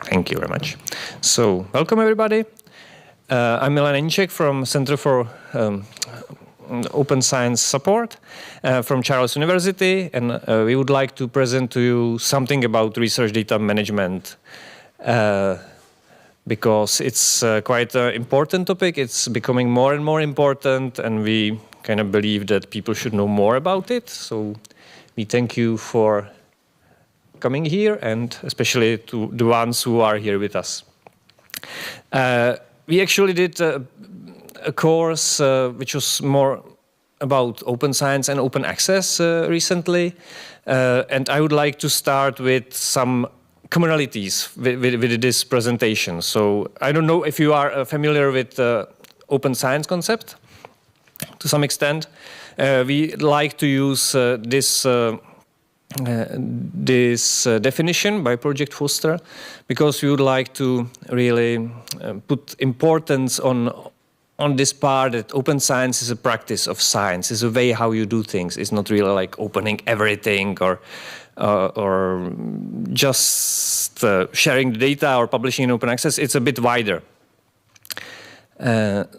Thank you very much. So, welcome everybody. I'm Milan Janíček from Center for Open Science Support from Charles University, and we would like to present to you something about research data management because it's quite an important topic. It's becoming more and more important, and we kind of believe that people should know more about it. So we thank you for coming here, and especially to the ones who are here with us. We actually did a course which was more about open science and open access recently, and I would like to start with some commonalities with this presentation. So I don't know if you are familiar with the open science concept to some extent. We like to use this definition by Project Foster because we would like to really put importance on this part that open science is a practice of science, is a way how you do things. It's not really like opening everything or just sharing the data or publishing in open access. It's a bit wider.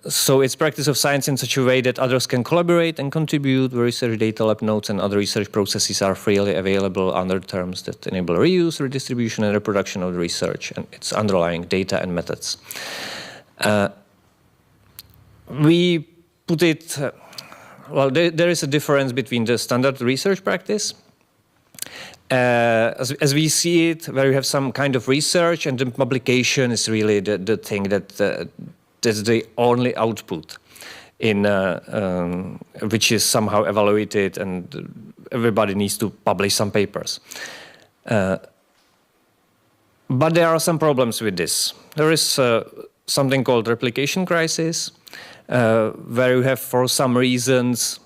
So it's practice of science in such a way that others can collaborate and contribute. The research data, lab notes, and other research processes are freely available under terms that enable reuse, redistribution, and reproduction of the research and its underlying data and methods. We put it, well, there is a difference between the standard research practice, as we see it, where you have some kind of research and the publication is really the thing that's the only output in which is somehow evaluated, and everybody needs to publish some papers. But there are some problems with this. There is something called replication crisis, where you have, for some reasons,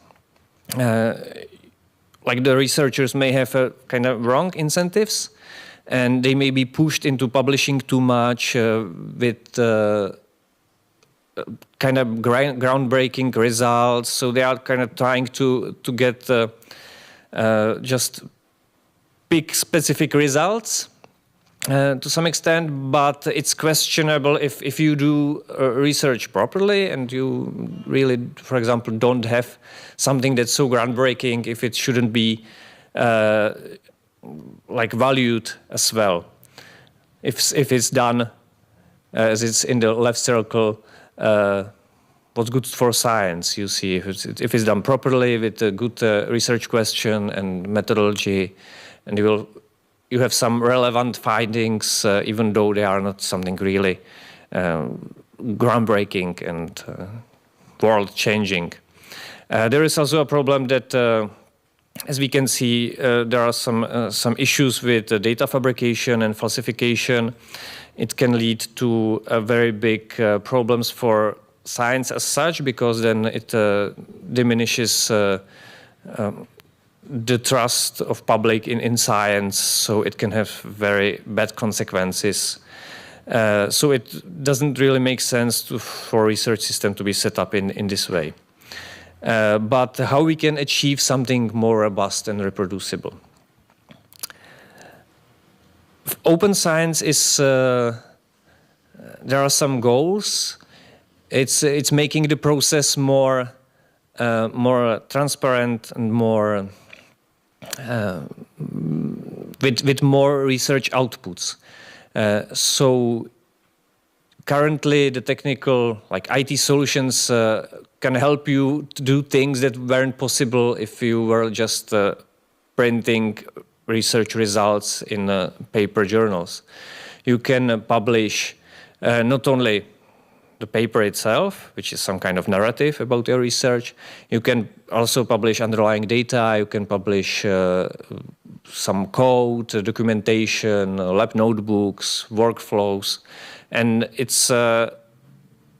like the researchers may have a kind of wrong incentives, and they may be pushed into publishing too much with kind of groundbreaking results. So they are kind of trying to get just big specific results to some extent, but it's questionable if you do research properly and you really, for example, don't have something that's so groundbreaking, if it shouldn't be like valued as well. If it's done as it's in the left circle, what's good for science, you see, if it's done properly with a good research question and methodology, and you have some relevant findings, even though they are not something really groundbreaking and world-changing. There is also a problem that, as we can see, there are some issues with data fabrication and falsification. It can lead to very big problems for science as such, because then it diminishes the trust of public in science, so it can have very bad consequences. So it doesn't really make sense for research system to be set up in this way. But how we can achieve something more robust and reproducible? Open science is, there are some goals. It's making the process more transparent and more with more research outputs. So currently the technical, like IT solutions, can help you to do things that weren't possible if you were just printing research results in paper journals. You can publish not only the paper itself, which is some kind of narrative about your research. You can also publish underlying data. You can publish some code, documentation, lab notebooks, workflows, and it's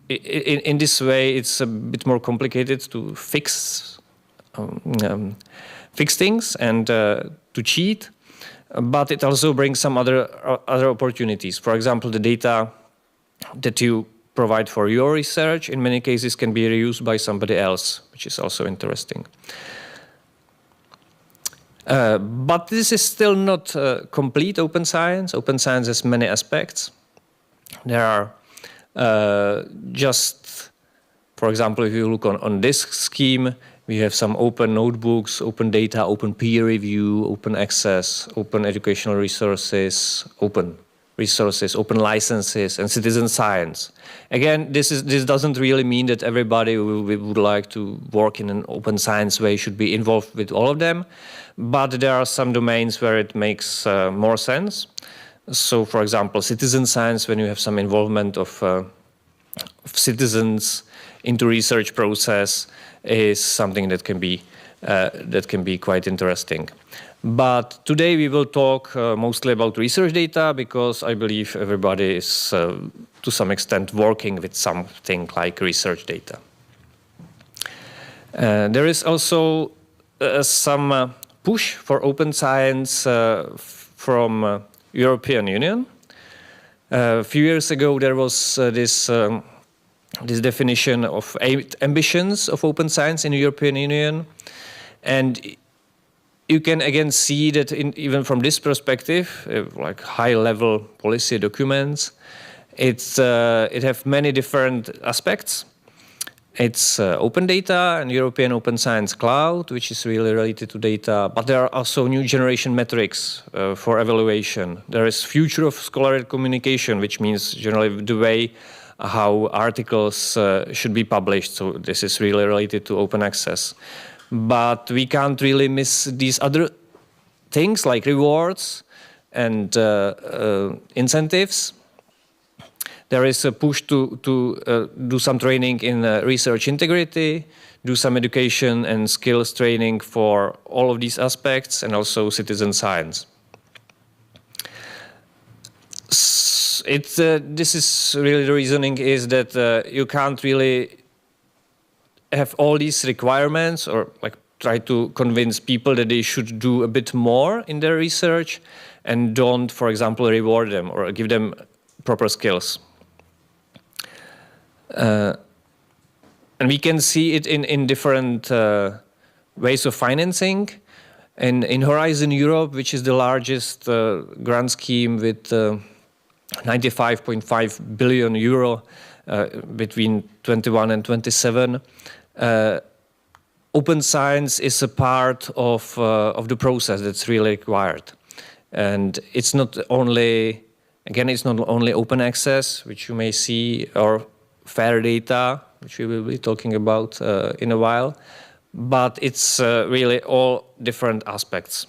in this way it's a bit more complicated to fix things and to cheat, but it also brings some other opportunities. For example, the data that you provide for your research in many cases can be reused by somebody else, which is also interesting. But this is still not complete open science. Open science has many aspects. There are just, for example, if you look on this scheme, we have some open notebooks, open data, open peer review, open access, open educational resources, open licenses, and citizen science. Again, this doesn't really mean that everybody who would like to work in an open science way should be involved with all of them, but there are some domains where it makes more sense. So, for example, citizen science, when you have some involvement of citizens into research process, is something that can be quite interesting. But today we will talk mostly about research data, because I believe everybody is to some extent working with something like research data. There is also some push for open science from European Union. A few years ago there was this definition of 8 ambitions of open science in the European Union, and you can again see that even from this perspective, like high-level policy documents, it have many different aspects. It's open data and European Open Science Cloud, which is really related to data, but there are also new generation metrics for evaluation. There is future of scholarly communication, which means generally the way how articles should be published. So this is really related to open access. But we can't really miss these other things like rewards and incentives. There is a push to do some training in research integrity, do some education and skills training for all of these aspects, and also citizen science. This is really the reasoning is that you can't really have all these requirements or like try to convince people that they should do a bit more in their research and don't, for example, reward them or give them proper skills. And we can see it in different ways of financing. In Horizon Europe, which is the largest grant scheme with 95.5 billion euro between 21 and 27, open science is a part of the process that's really required. And it's not only, again, it's not only open access, which you may see, or fair data, which we will be talking about in a while, but it's really all different aspects.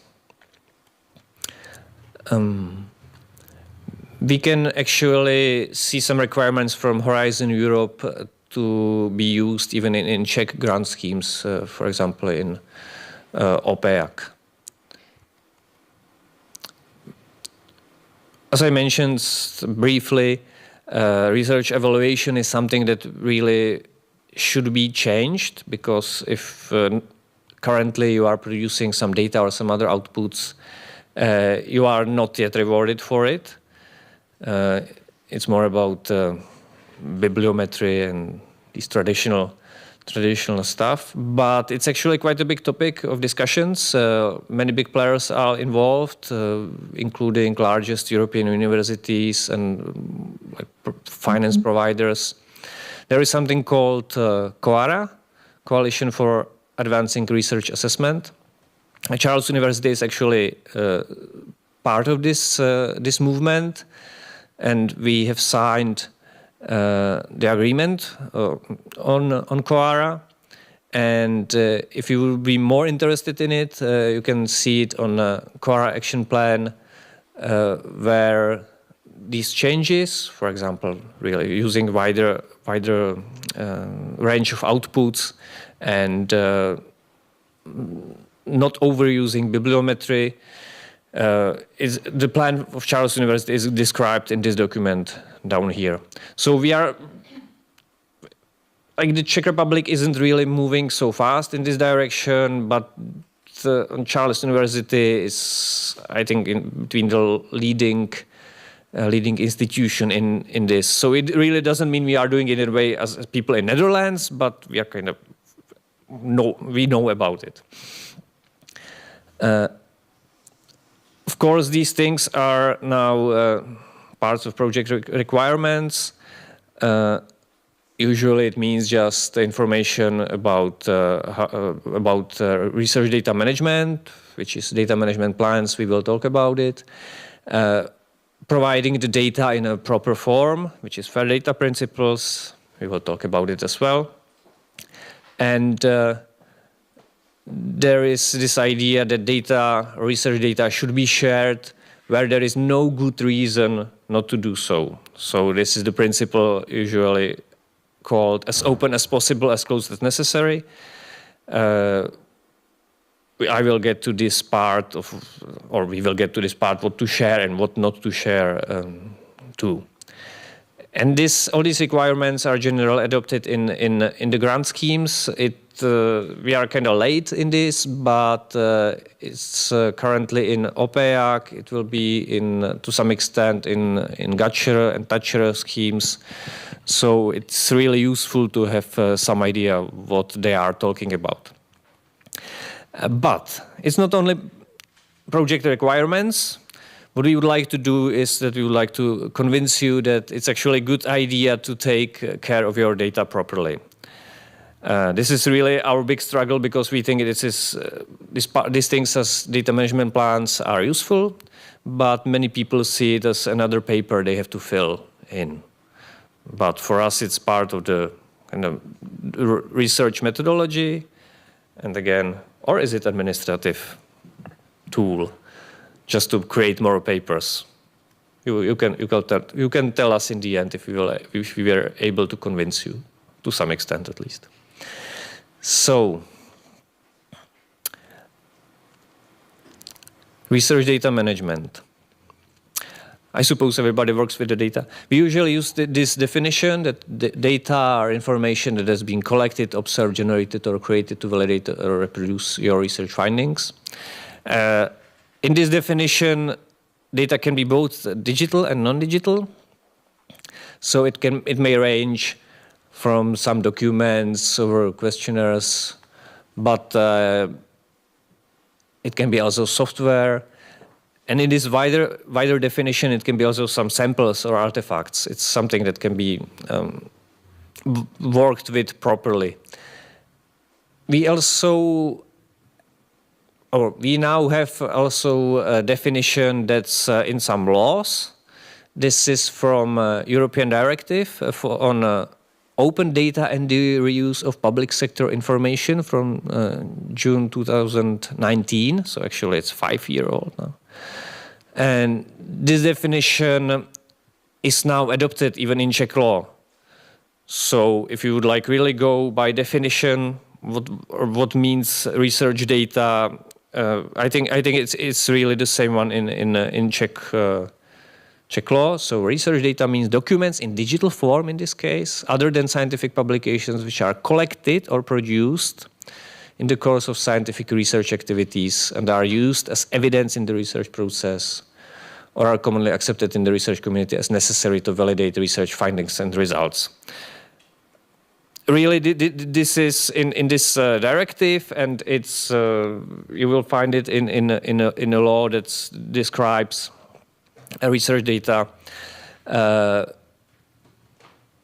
We can actually see some requirements from Horizon Europe to be used even in Czech grant schemes, for example, in OPEAC. As I mentioned briefly, research evaluation is something that really should be changed, because if currently you are producing some data or some other outputs, you are not yet rewarded for it. It's more about bibliometry and these traditional stuff, but it's actually quite a big topic of discussions. Many big players are involved, including largest European universities and finance providers. There is something called COARA, Coalition for Advancing Research Assessment. Charles University is actually part of this movement, and we have signed the agreement on COARA. And if you will be more interested in it, you can see it on a COARA action plan, where these changes, for example, really using wider range of outputs and not overusing bibliometry, is the plan of Charles University is described in this document down here. So we are, like, the Czech Republic isn't really moving so fast in this direction, but Charles University is, I think, in between the leading institution in this. So it really doesn't mean we are doing it in a way as people in Netherlands, but we are kind of we know about it. Of course, these things are now parts of project requirements. Usually it means just information about research data management, which is data management plans. We will talk about it. Providing the data in a proper form, which is fair data principles. We will talk about it as well. And there is this idea that research data should be shared where there is no good reason not to do so. So this is the principle usually called as open as possible, as close as necessary. I will get to this part we will get to this part, what to share and what not to share too. And all these requirements are generally adopted in the grant schemes. We are kind of late in this, but it's currently in OPEAC. It will be to some extent in GACHR and TACHR schemes. So it's really useful to have some idea what they are talking about. But it's not only project requirements. What we would like to do is that we would like to convince you that it's actually a good idea to take care of your data properly. This is really our big struggle because we think these things as data management plans are useful, but many people see it as another paper they have to fill in. But for us, it's part of the kind of research methodology. And again, or is it administrative tool just to create more papers? You can tell us in the end if we were able to convince you, to some extent at least. So, research data management. I suppose everybody works with the data. We usually use this definition that the data are information that has been collected, observed, generated, or created to validate or reproduce your research findings. In this definition, data can be both digital and non-digital. So it may range from some documents or questionnaires, but it can be also software. And in this wider definition, it can be also some samples or artifacts. It's something that can be worked with properly. We now have also a definition that's in some laws. This is from European Directive on open data and the reuse of public sector information from June 2019. So actually it's 5-year-old now. And this definition is now adopted even in Czech law. So if you would like really go by definition, what means research data, I think it's really the same one in Czech law. So research data means documents in digital form in this case, other than scientific publications which are collected or produced in the course of scientific research activities and are used as evidence in the research process or are commonly accepted in the research community as necessary to validate research findings and results. Really, this is in this directive, and it's you will find it in a law that describes research data,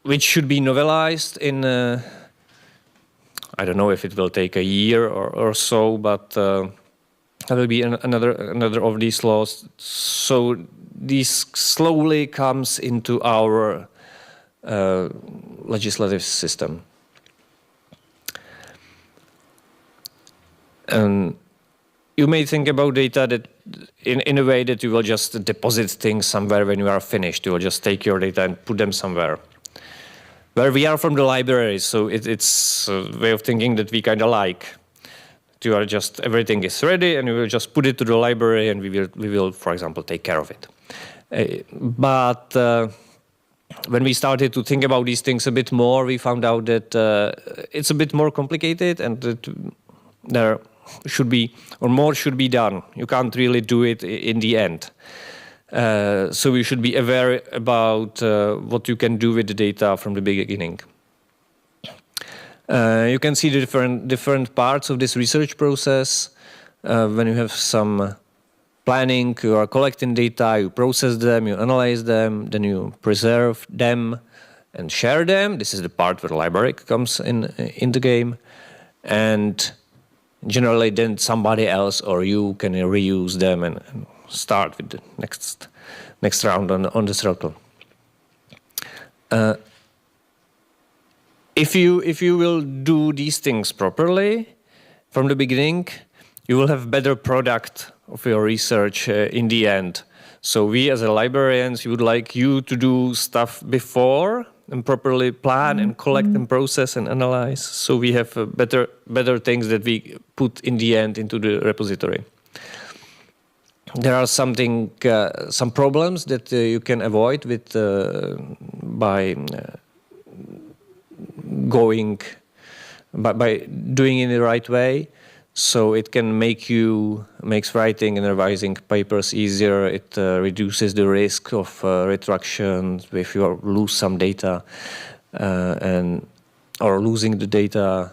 which should be novelized in. I don't know if it will take a year or so, but there will be another of these laws. So this slowly comes into our legislative system. And you may think about data that in a way that you will just deposit things somewhere when you are finished. You will just take your data and put them somewhere. Where we are from the library, so it's a way of thinking that we kind of like. You are just, everything is ready and we will just put it to the library and we will, for example, take care of it. But when we started to think about these things a bit more, we found out that it's a bit more complicated and that there should be, or more should be done. You can't really do it in the end. So we should be aware about what you can do with the data from the beginning. You can see the different parts of this research process when you have some planning, you are collecting data, you process them, you analyze them, then you preserve them and share them. This is the part where the library comes in the game. And generally then somebody else or you can reuse them and start with the next round on the circle. If you will do these things properly from the beginning, you will have better product of your research in the end. So we as librarians, we would like you to do stuff before and properly plan and collect and process and analyze. So we have better things that we put in the end into the repository. There are some problems that you can avoid with by doing it in the right way. So it can makes writing and revising papers easier. It reduces the risk of retraction if you lose some data or losing the data.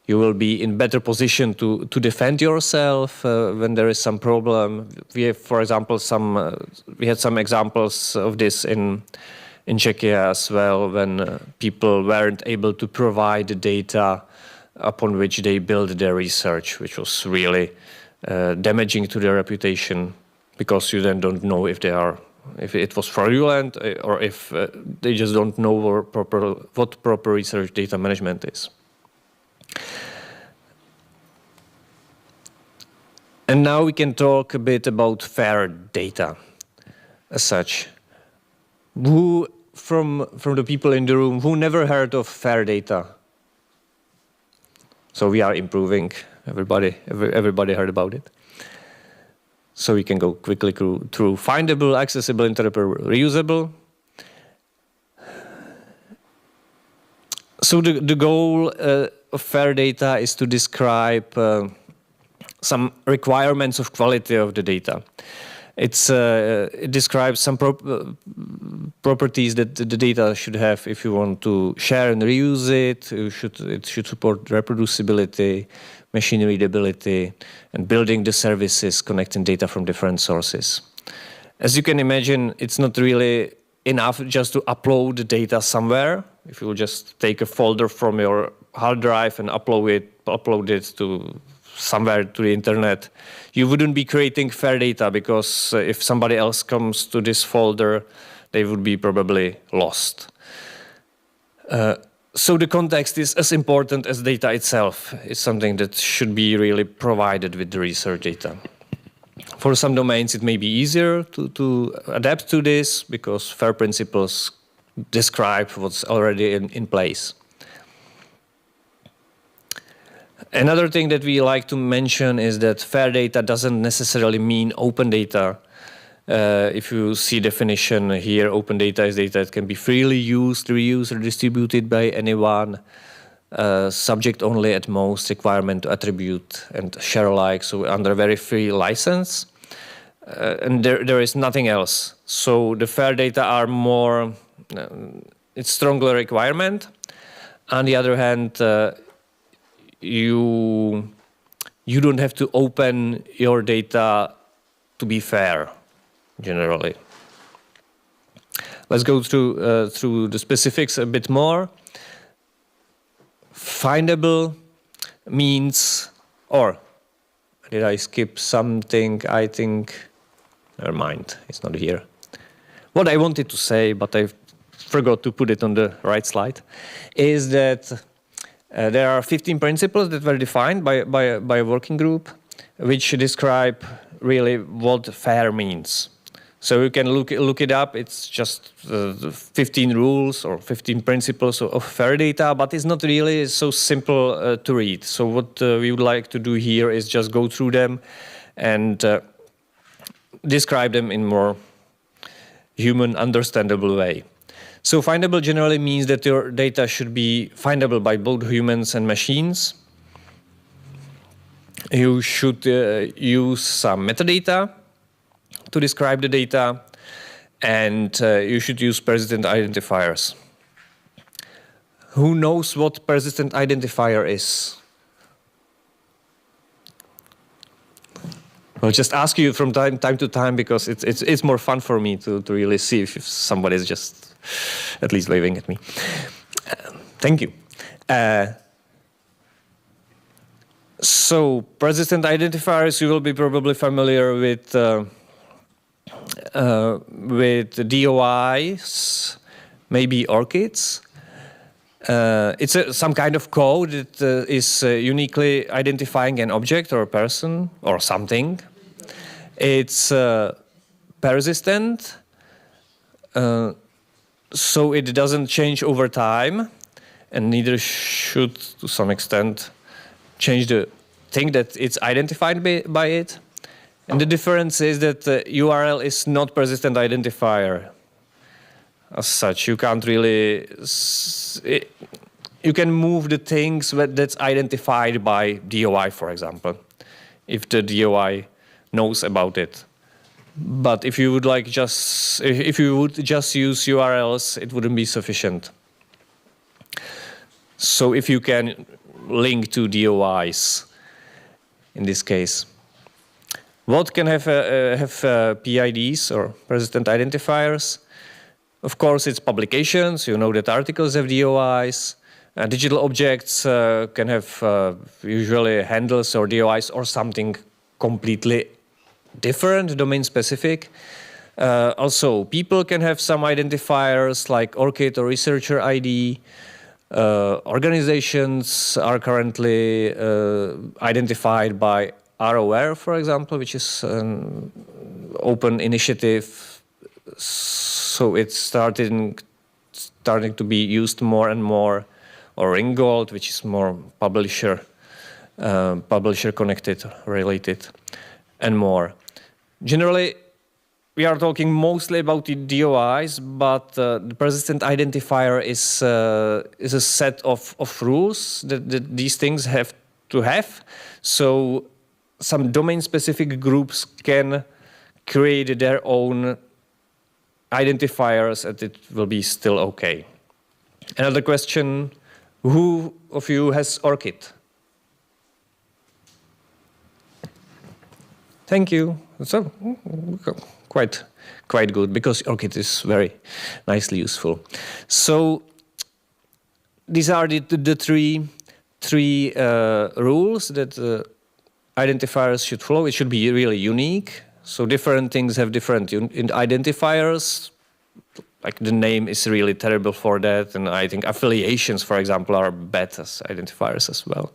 You will be in better position to defend yourself when there is some problem. We have, for example, we had some examples of this in Czechia as well, when people weren't able to provide the data upon which they built their research, which was really damaging to their reputation, because you then don't know if it was fraudulent or if they just don't know what proper research data management is. And now we can talk a bit about fair data as such. Who from the people in the room who never heard of fair data? So we are improving. Everybody heard about it. So we can go quickly through findable, accessible, interoperable, reusable. So the goal of fair data is to describe some requirements of quality of the data. It describes some properties that the data should have if you want to share and reuse it. It should support reproducibility, machine readability, and building the services connecting data from different sources. As you can imagine, it's not really enough just to upload the data somewhere. If you just take a folder from your hard drive and upload it to somewhere to the internet, you wouldn't be creating fair data, because if somebody else comes to this folder, they would be probably lost. So the context is as important as data itself. It's something that should be really provided with the research data. For some domains, it may be easier to adapt to this, because FAIR principles describe what's already in place. Another thing that we like to mention is that fair data doesn't necessarily mean open data. If you see definition here, open data is data that can be freely used, reused, or distributed by anyone, subject only at most requirement to attribute and share alike, so under very free license. And there is nothing else. So the fair data are more, it's stronger requirement. On the other hand, you don't have to open your data to be fair, generally. Let's go through the specifics a bit more. Findable means, or did I skip something? I think, never mind, it's not here. What I wanted to say, but I forgot to put it on the right slide, is that there are 15 principles that were defined by a working group, which describe really what fair means. So you can look it up. It's just 15 rules or 15 principles of fair data, but it's not really so simple to read. So what we would like to do here is just go through them and describe them in more human, understandable way. So findable generally means that your data should be findable by both humans and machines. You should use some metadata to describe the data, and you should use persistent identifiers. Who knows what persistent identifier is? I'll just ask you from time to time because it's more fun for me to really see if somebody's just at least waving at me. Thank you. So persistent identifiers, you will be probably familiar with DOIs, maybe ORCIDs. It's some kind of code that is uniquely identifying an object or a person or something. It's persistent, so it doesn't change over time, and neither should, to some extent, change the thing that it's identified by it. And the difference is that URL is not persistent identifier. As such, you can't really... You can move the things that's identified by DOI, for example, if the DOI knows about it. But if you would if you would just use URLs, it wouldn't be sufficient. So if you can link to DOIs, in this case. What can have PIDs or persistent identifiers? Of course, it's publications. You know that articles have DOIs. Digital objects can have usually handles or DOIs or something completely different, domain-specific. Also, people can have some identifiers like ORCID or researcher ID. Organizations are currently identified by ROR, for example, which is an open initiative. So it's starting to be used more and more. Or Ringgold, which is more publisher connected, related, and more. Generally, we are talking mostly about the DOIs, but the persistent identifier is a set of rules that these things have to have. So some domain-specific groups can create their own identifiers, and it will be still okay. Another question. Who of you has ORCID? Thank you. So quite good because ORCID is very nicely useful. So these are the three rules that identifiers should follow. It should be really unique. So different things have different identifiers. Like the name is really terrible for that, and I think affiliations, for example, are bad as identifiers as well.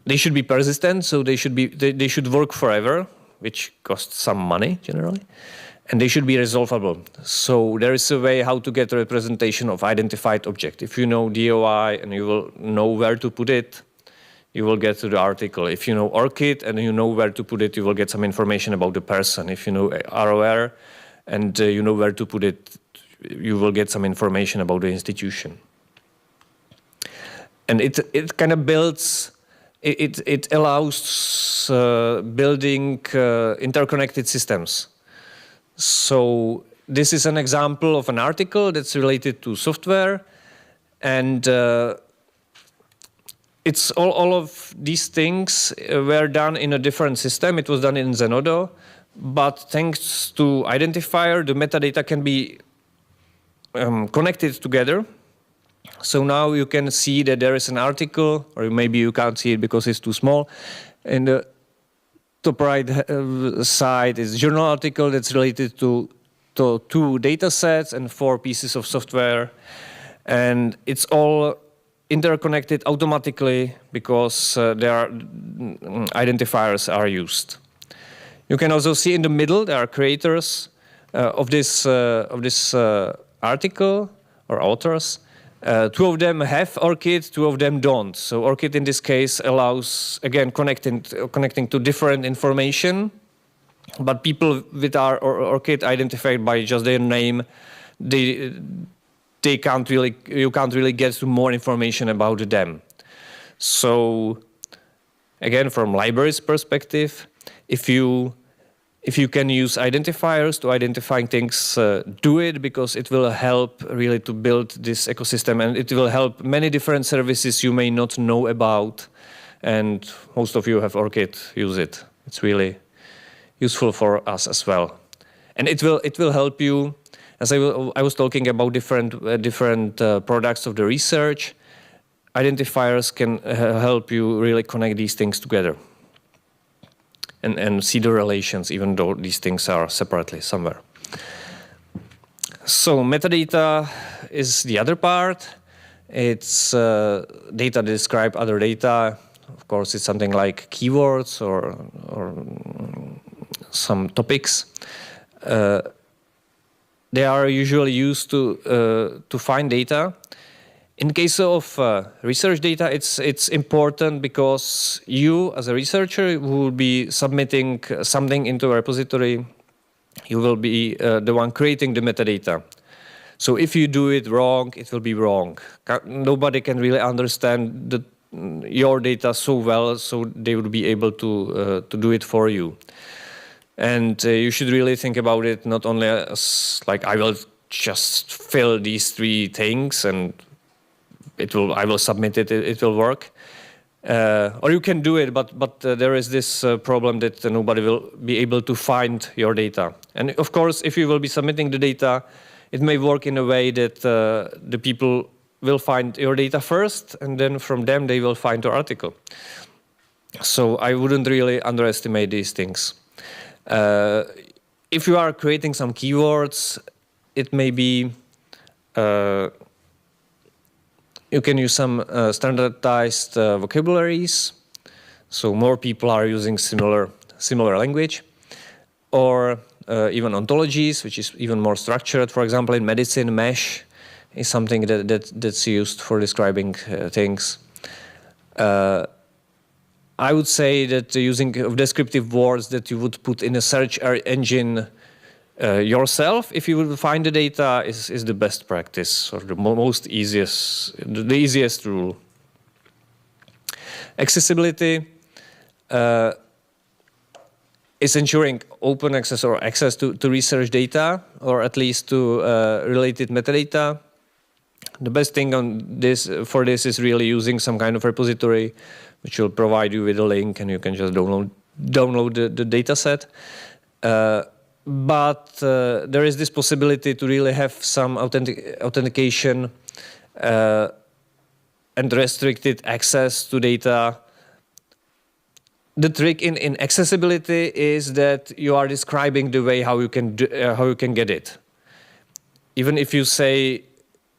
They should be persistent, so they should work forever, which costs some money generally, and they should be resolvable. So there is a way how to get a representation of identified object. If you know DOI and you will know where to put it, you will get to the article. If you know ORCID and you know where to put it, you will get some information about the person. If you know ROR, and you know where to put it, you will get some information about the institution. And it kind of builds, it allows building interconnected systems. So this is an example of an article that's related to software, and it's all of these things were done in a different system. It was done in Zenodo. But thanks to identifier, the metadata can be connected together. So now you can see that there is an article, or maybe you can't see it because it's too small. In the top right side is a journal article that's related to 2 data sets and 4 pieces of software. And it's all interconnected automatically because identifiers are used. You can also see in the middle there are creators of this article or authors. 2 of them have ORCID, 2 of them don't. So ORCID in this case allows again connecting to different information, but people with our ORCID identified by just their name, you can't really get to more information about them. So again, from library's perspective, if you can use identifiers to identifying things, do it, because it will help really to build this ecosystem, and it will help many different services you may not know about and most of you have ORCID, use it. It's really useful for us as well. And it will help you, as I was talking about different products of the research. Identifiers can help you really connect these things together and see the relations, even though these things are separately somewhere. So metadata is the other part. It's data that describe other data. Of course, it's something like keywords or some topics. They are usually used to find data. In case of research data, it's important because you, as a researcher, who will be submitting something into a repository, you will be the one creating the metadata. So if you do it wrong, it will be wrong. Nobody can really understand your data so well, so they would be able to do it for you. And you should really think about it not only as like, I will just fill these 3 things and I will submit it, it will work. Or you can do it, but there is this problem that nobody will be able to find your data. And of course, if you will be submitting the data, it may work in a way that the people will find your data first, and then from them they will find your article. So I wouldn't really underestimate these things. If you are creating some keywords, it may be you can use some standardized vocabularies, so more people are using similar language, or even ontologies, which is even more structured. For example, in medicine, MeSH is something that's used for describing things. I would say that using of descriptive words that you would put in a search engine yourself, if you will find the data, is the best practice, or the easiest rule. Accessibility is ensuring open access or access to research data, or at least to related metadata. The best thing for this is really using some kind of repository, which will provide you with a link, and you can just download the data set. But there is this possibility to really have some authentication and restricted access to data. The trick in accessibility is that you are describing the way how you can get it. Even if you say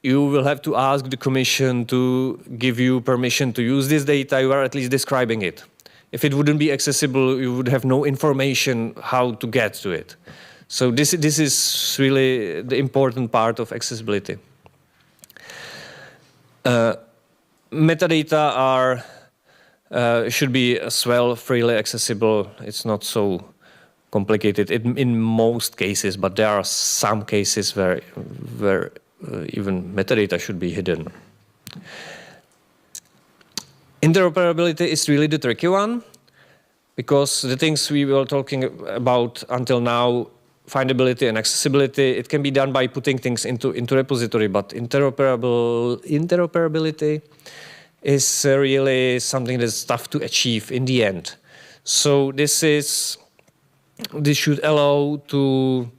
you will have to ask the commission to give you permission to use this data, you are at least describing it. If it wouldn't be accessible, you would have no information how to get to it. So this is really the important part of accessibility. Metadata should be as well freely accessible. It's not so complicated in most cases, but there are some cases where even metadata should be hidden. Interoperability is really the tricky one, because the things we were talking about until now, findability and accessibility, it can be done by putting things into repository, but interoperability is really something that's tough to achieve in the end. So this should allow to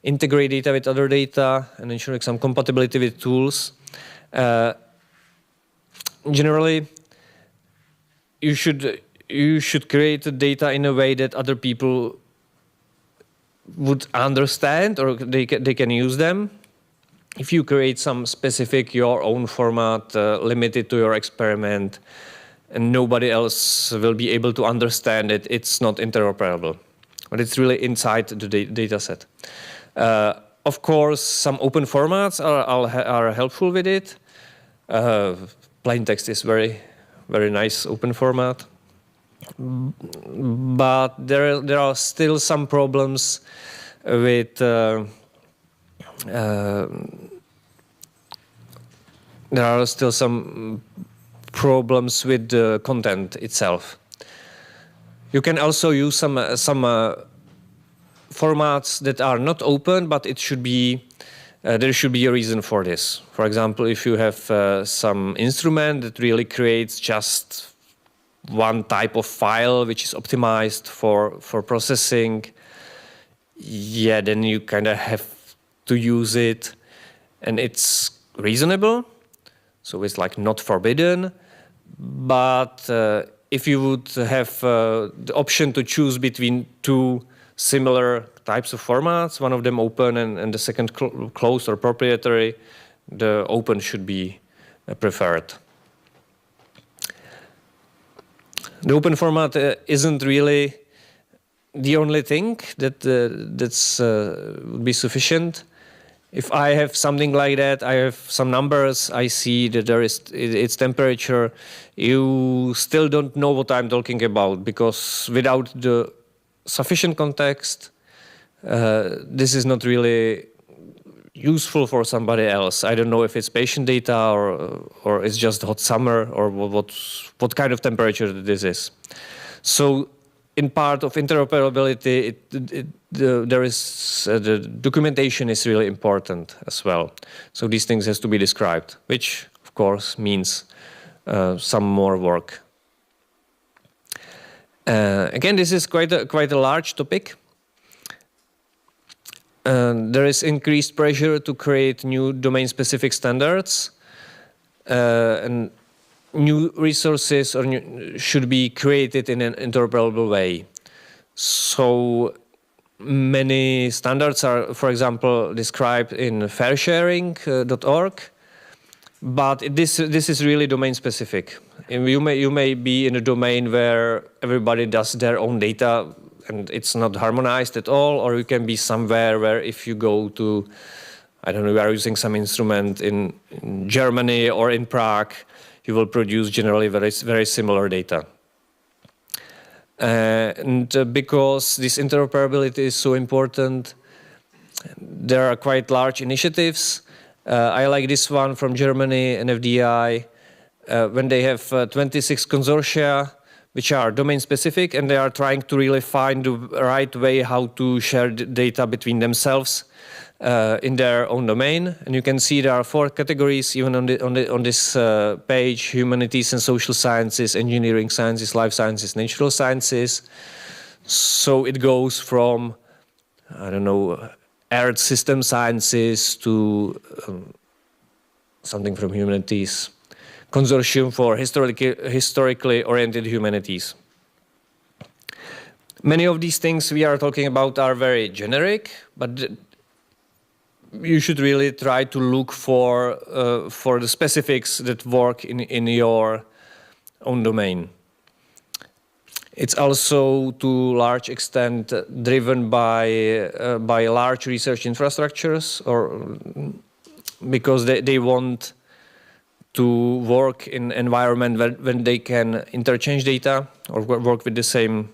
integrate data with other data and ensure some compatibility with tools. Generally, you should create the data in a way that other people would understand, or they can use them. If you create some specific your own format limited to your experiment, and nobody else will be able to understand it, it's not interoperable. But it's really inside the data set. Of course, some open formats are helpful with it. Plain text is very nice open format. But there are still some problems with there are still some problems with the content itself. You can also use some formats that are not open, but it should be there should be a reason for this. For example, if you have some instrument that really creates just one type of file which is optimized for processing, yeah, then you kind of have to use it, and it's reasonable, so it's like not forbidden. But if you would have the option to choose between two similar types of formats, one of them open and the second closed or proprietary, the open should be preferred. The open format isn't really the only thing that would be sufficient. If I have something like that, I have some numbers, I see that it's temperature, you still don't know what I'm talking about, because without the sufficient context, this is not really useful for somebody else. I don't know if it's patient data or it's just hot summer, or what kind of temperature this is. So in part of interoperability, the documentation is really important as well. So these things has to be described, which of course means some more work. Again, this is quite a large topic. There is increased pressure to create new domain-specific standards, and new resources should be created in an interoperable way. So many standards are, for example, described in fairsharing.org, but this is really domain-specific. You may be in a domain where everybody does their own data and it's not harmonized at all, or you can be somewhere where if you go to, I don't know, you are using some instrument in Germany or in Prague, you will produce generally very similar data. And because this interoperability is so important, there are quite large initiatives. I like this one from Germany, NFDI, when they have 26 consortia, which are domain-specific, and they are trying to really find the right way how to share data between themselves in their own domain. And you can see there are 4 categories even on this page: humanities and social sciences, engineering sciences, life sciences, natural sciences. So it goes from, I don't know, earth system sciences to something from humanities. Consortium for historically oriented humanities. Many of these things we are talking about are very generic, but you should really try to look for the specifics that work in your own domain. It's also to large extent driven by large research infrastructures, or because they want to work in environment when they can interchange data or work with the same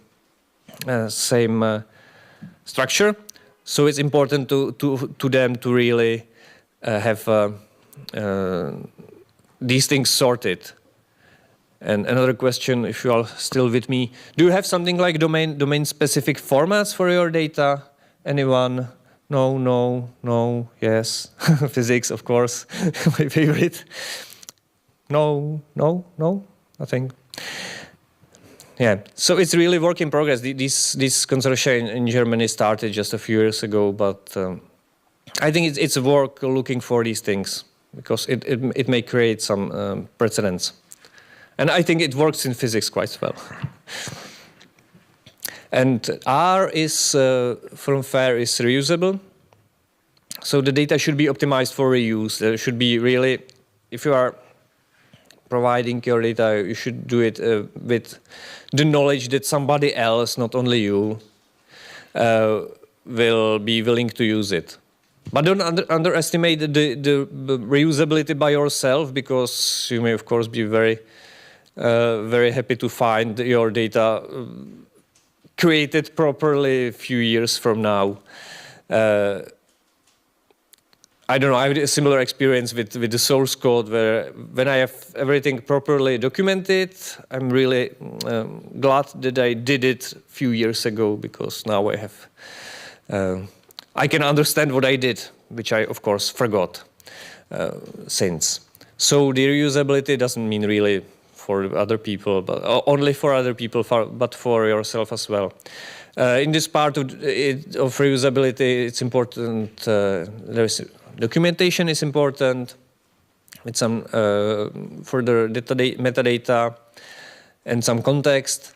structure. So it's important to them to really have these things sorted. And another question, if you are still with me, do you have something like domain-specific formats for your data? Anyone? No, yes. Physics, of course, my favorite. No, nothing. Yeah, so it's really work in progress. This consortia in Germany started just a few years ago, but I think it's a work looking for these things, because it may create some precedents. And I think it works in physics quite well. And R is from FAIR is reusable. So the data should be optimized for reuse. There should be really, if you are providing your data, you should do it with the knowledge that somebody else, not only you, will be willing to use it. But don't underestimate the reusability by yourself, because you may, of course, be very happy to find your data created properly a few years from now. I don't know, I had a similar experience with the source code, where when I have everything properly documented, I'm really glad that I did it a few years ago, because now I have, I can understand what I did, which I, of course, forgot since. So the reusability doesn't mean really for other people, but only for other people, but for yourself as well. In this part of reusability, it's important. Documentation is important with some further metadata and some context.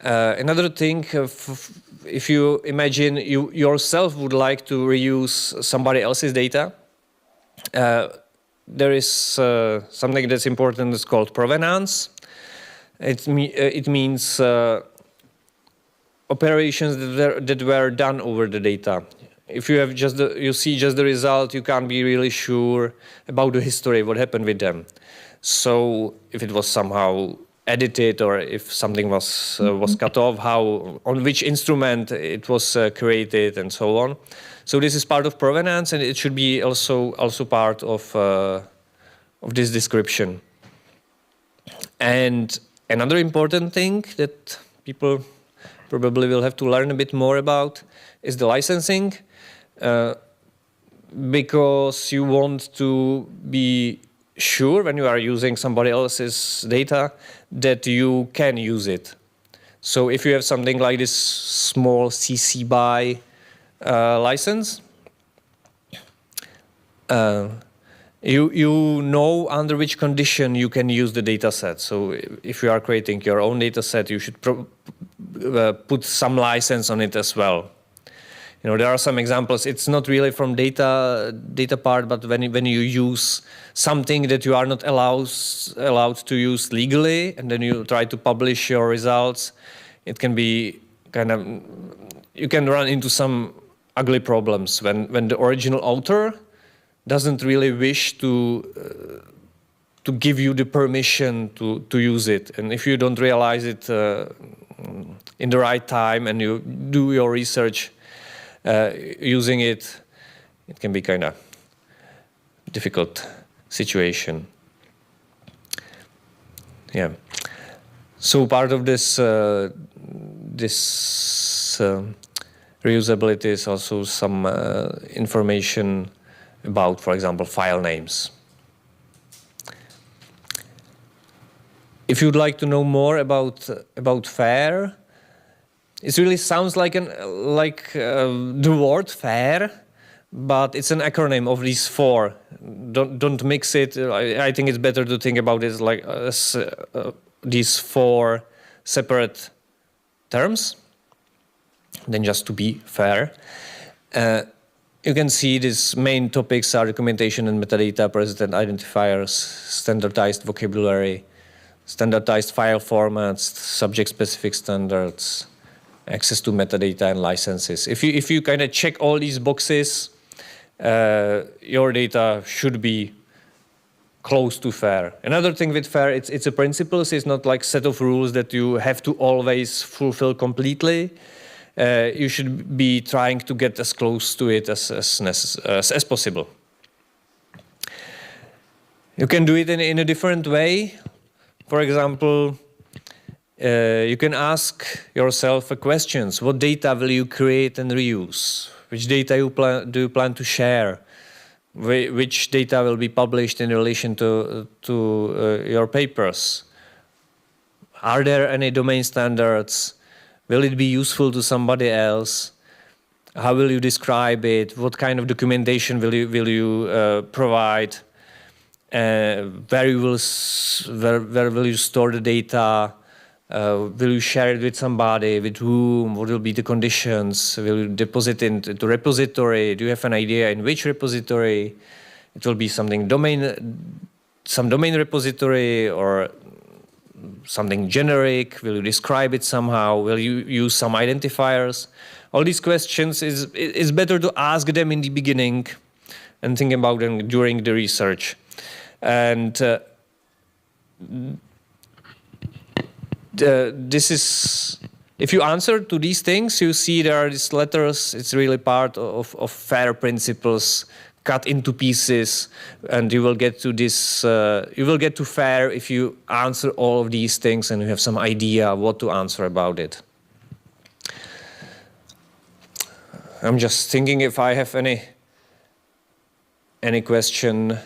Another thing, if you imagine you yourself would like to reuse somebody else's data, there is something that's important. It's called provenance. It means operations that were done over the data. If you have you see just the result, you can't be really sure about the history, what happened with them. So if it was somehow edited or if something was cut off, on which instrument it was created, and so on. So this is part of provenance, and it should be also part of this description. And another important thing that people probably will have to learn a bit more about is the licensing, because you want to be sure when you are using somebody else's data that you can use it. So if you have something like this small CC BY license, you know under which condition you can use the data set. So if you are creating your own data set, you should put some license on it as well. You know, there are some examples. It's not really from data part, but when you use something that you are not allowed to use legally, and then you try to publish your results, it can be you can run into some ugly problems when the original author doesn't really wish to give you the permission to use it, and if you don't realize it in the right time and you do your research using it, it can be kind of difficult situation. Yeah. So part of this reusability is also some information about, for example, file names. If you'd like to know more about FAIR, it really sounds like the word FAIR, but it's an acronym of these four. Don't mix it. I think it's better to think about it like these four separate terms than just to be fair. You can see these main topics are documentation and metadata, precedent identifiers, standardized vocabulary, standardized file formats, subject-specific standards, access to metadata and licenses. If you kind of check all these boxes, your data should be close to FAIR. Another thing with FAIR, it's a principles. It's not like set of rules that you have to always fulfill completely. You should be trying to get as close to it as possible. You can do it in a different way. For example, you can ask yourself questions. What data will you create and reuse? Which data do you plan to share? Which data will be published in relation to your papers? Are there any domain standards? Will it be useful to somebody else? How will you describe it? What kind of documentation will you provide? Where will you store the data? Will you share it with somebody? With whom? What will be the conditions? Will you deposit it into repository? Do you have an idea in which repository? It will be some domain repository or something generic. Will you describe it somehow? Will you use some identifiers? All these questions is better to ask them in the beginning and think about them during the research. And this is, if you answer to these things, you see there are these letters. It's really part of FAIR principles cut into pieces, and you will get to this. You will get to FAIR if you answer all of these things and you have some idea what to answer about it. I'm just thinking if I have any question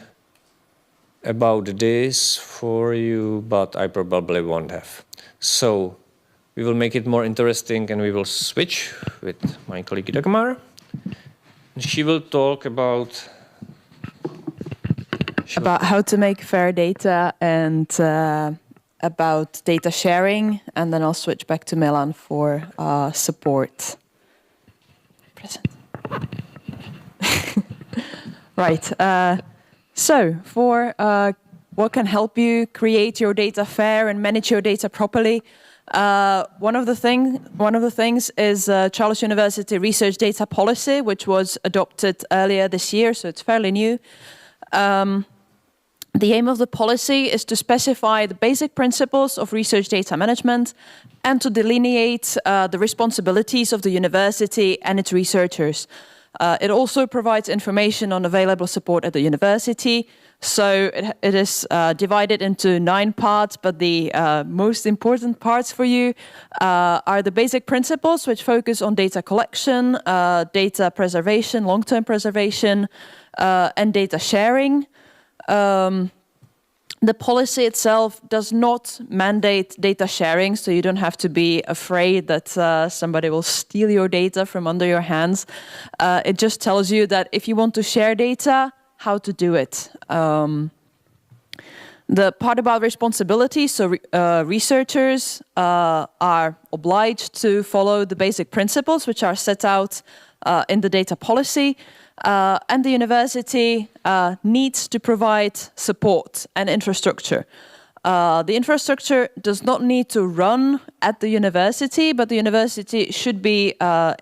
about this for you, but I probably won't have. So we will make it more interesting and we will switch with my colleague Dagmar. She will talk about how to make fair data and about data sharing, and then I'll switch back to Milan for support. Present. Right. So for what can help you create your data fair and manage your data properly, one of the things is Charles University Research Data Policy, which was adopted earlier this year, so it's fairly new. The aim of the policy is to specify the basic principles of research data management and to delineate the responsibilities of the university and its researchers. It also provides information on available support at the university. So it is divided into 9 parts, but the most important parts for you are the basic principles, which focus on data collection, data preservation, long-term preservation, and data sharing. The policy itself does not mandate data sharing, so you don't have to be afraid that somebody will steal your data from under your hands. It just tells you that if you want to share data, how to do it. The part about responsibility, so researchers are obliged to follow the basic principles which are set out in the data policy. And the university needs to provide support and infrastructure. The infrastructure does not need to run at the university, but the university should be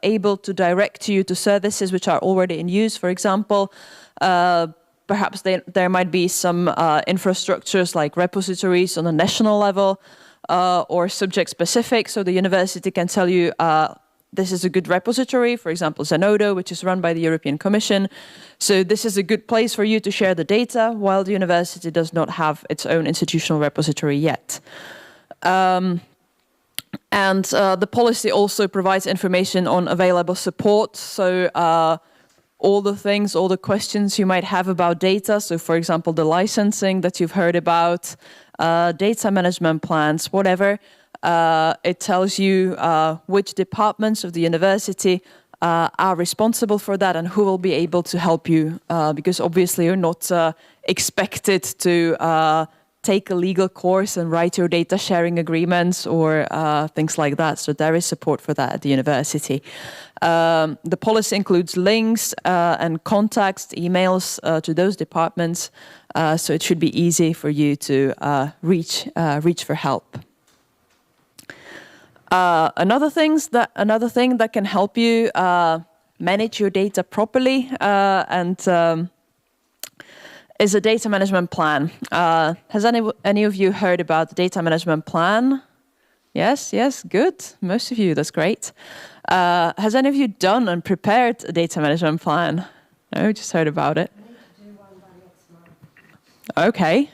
able to direct you to services which are already in use. For example, perhaps there might be some infrastructures like repositories on a national level or subject-specific, so the university can tell you this is a good repository, for example, Zenodo, which is run by the European Commission. So this is a good place for you to share the data, while the university does not have its own institutional repository yet. And the policy also provides information on available support. So all the questions you might have about data. So for example, the licensing that you've heard about, data management plans, whatever. It tells you which departments of the university are responsible for that and who will be able to help you, because obviously you're not expected to take a legal course and write your data sharing agreements or things like that. So there is support for that at the university. The policy includes links and contacts, emails to those departments, so it should be easy for you to reach for help. Another thing that can help you manage your data properly is a data management plan. Has any of you heard about the data management plan? Yes, good. Most of you, that's great. Has any of you done and prepared a data management plan? No, just heard about it. I need to do one by next month. Okay.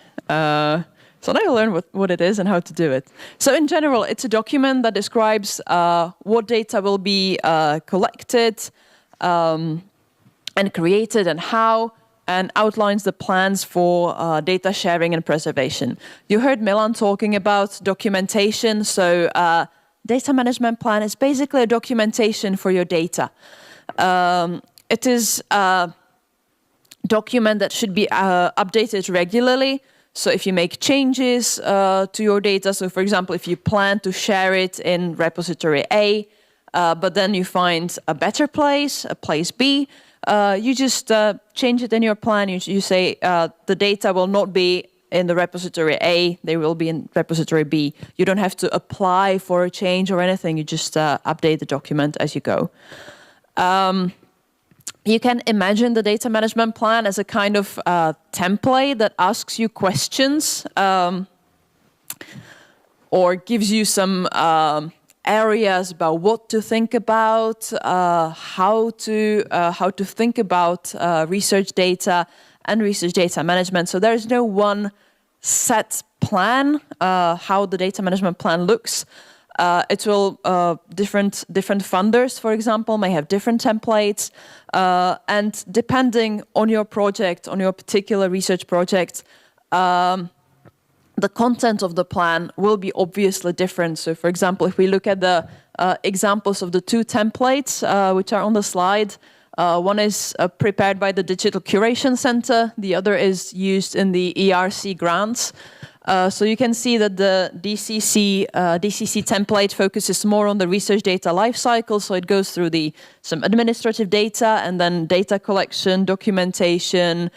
So now you'll learn what it is and how to do it. So in general, it's a document that describes what data will be collected and created and how, and outlines the plans for data sharing and preservation. You heard Milan talking about documentation. So data management plan is basically a documentation for your data. It is a document that should be updated regularly. So if you make changes to your data, so for example, if you plan to share it in repository A, but then you find a better place, a place B, you just change it in your plan. You say the data will not be in the repository A, they will be in repository B. You don't have to apply for a change or anything, you just update the document as you go. You can imagine the data management plan as a kind of template that asks you questions or gives you some areas about what to think about, how to think about research data and research data management. So there is no one set plan how the data management plan looks. It will different funders, for example, may have different templates, and depending on your project, on your particular research project, the content of the plan will be obviously different. So, for example, if we look at the examples of the two templates which are on the slide, one is prepared by the Digital Curation Center, the other is used in the ERC grants. So you can see that the DCC template focuses more on the research data lifecycle. So it goes through some administrative data and then data collection, documentation,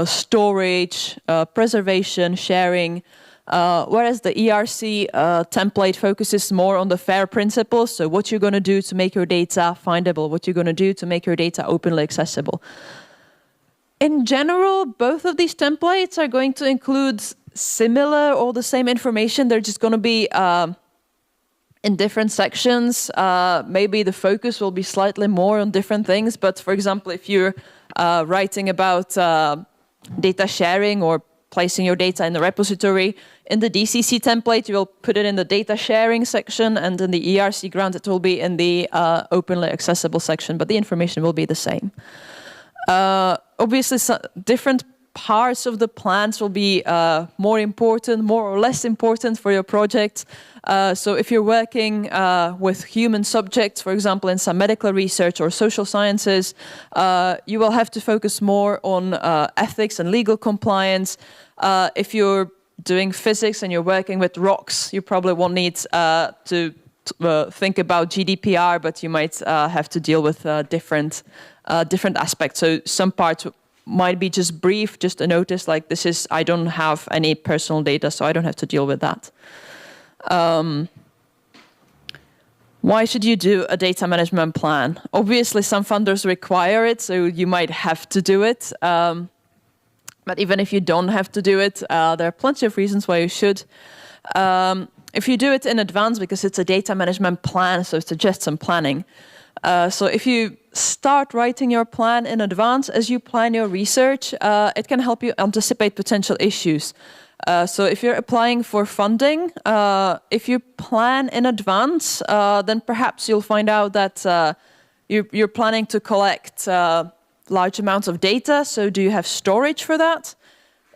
storage, preservation, sharing. Whereas the ERC template focuses more on the FAIR principles. So what you're going to do to make your data findable, what you're going to do to make your data openly accessible. In general, both of these templates are going to include similar or the same information. They're just going to be in different sections. Maybe the focus will be slightly more on different things. But for example, if you're writing about data sharing or placing your data in the repository, in the DCC template, you will put it in the data sharing section, and in the ERC grant, it will be in the openly accessible section, but the information will be the same. Obviously, different parts of the plans will be more or less important for your project. So if you're working with human subjects, for example, in some medical research or social sciences, you will have to focus more on ethics and legal compliance. If you're doing physics and you're working with rocks, you probably won't need to think about GDPR, but you might have to deal with different aspects. So some parts might be just brief, just a notice like I don't have any personal data, so I don't have to deal with that. Why should you do a data management plan? Obviously, some funders require it, so you might have to do it. But even if you don't have to do it, there are plenty of reasons why you should. If you do it in advance, because it's a data management plan, so it suggests some planning. So if you start writing your plan in advance as you plan your research, it can help you anticipate potential issues. So if you're applying for funding, if you plan in advance, then perhaps you'll find out that you're planning to collect large amounts of data. So do you have storage for that?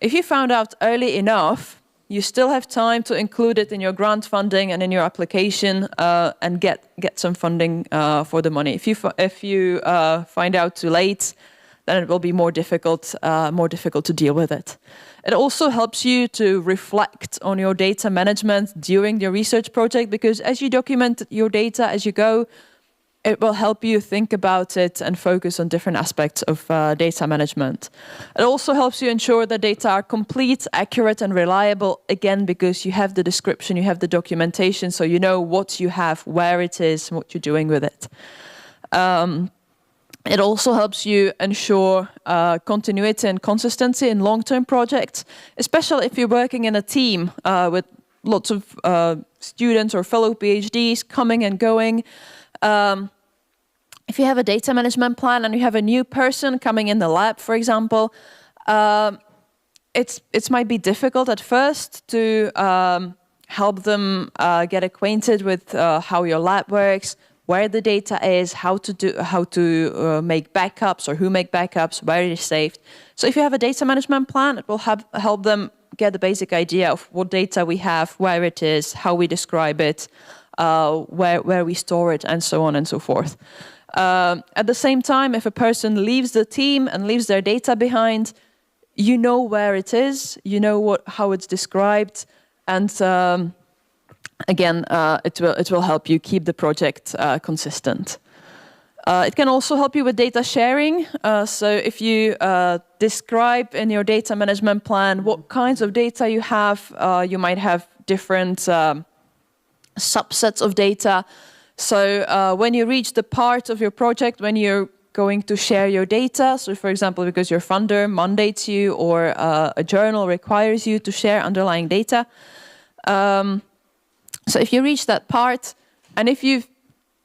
If you found out early enough, you still have time to include it in your grant funding and in your application and get some funding for the money. If you find out too late, then it will be more difficult to deal with it. It also helps you to reflect on your data management during your research project, because as you document your data as you go, it will help you think about it and focus on different aspects of data management. It also helps you ensure that data are complete, accurate, and reliable, again, because you have the description, you have the documentation, so you know what you have, where it is, and what you're doing with it. It also helps you ensure continuity and consistency in long-term projects, especially if you're working in a team with lots of students or fellow PhDs coming and going. If you have a data management plan and you have a new person coming in the lab, for example, it might be difficult at first to help them get acquainted with how your lab works, where the data is, how to make backups or who make backups, where it is saved. So if you have a data management plan, it will help them get the basic idea of what data we have, where it is, how we describe it, where we store it, and so on and so forth. At the same time, if a person leaves the team and leaves their data behind, you know where it is, you know how it's described, and again, it will help you keep the project consistent. It can also help you with data sharing. So if you describe in your data management plan what kinds of data you have, you might have different subsets of data. So when you reach the part of your project when you're going to share your data, so for example, because your funder mandates you or a journal requires you to share underlying data. So if you reach that part, and if you've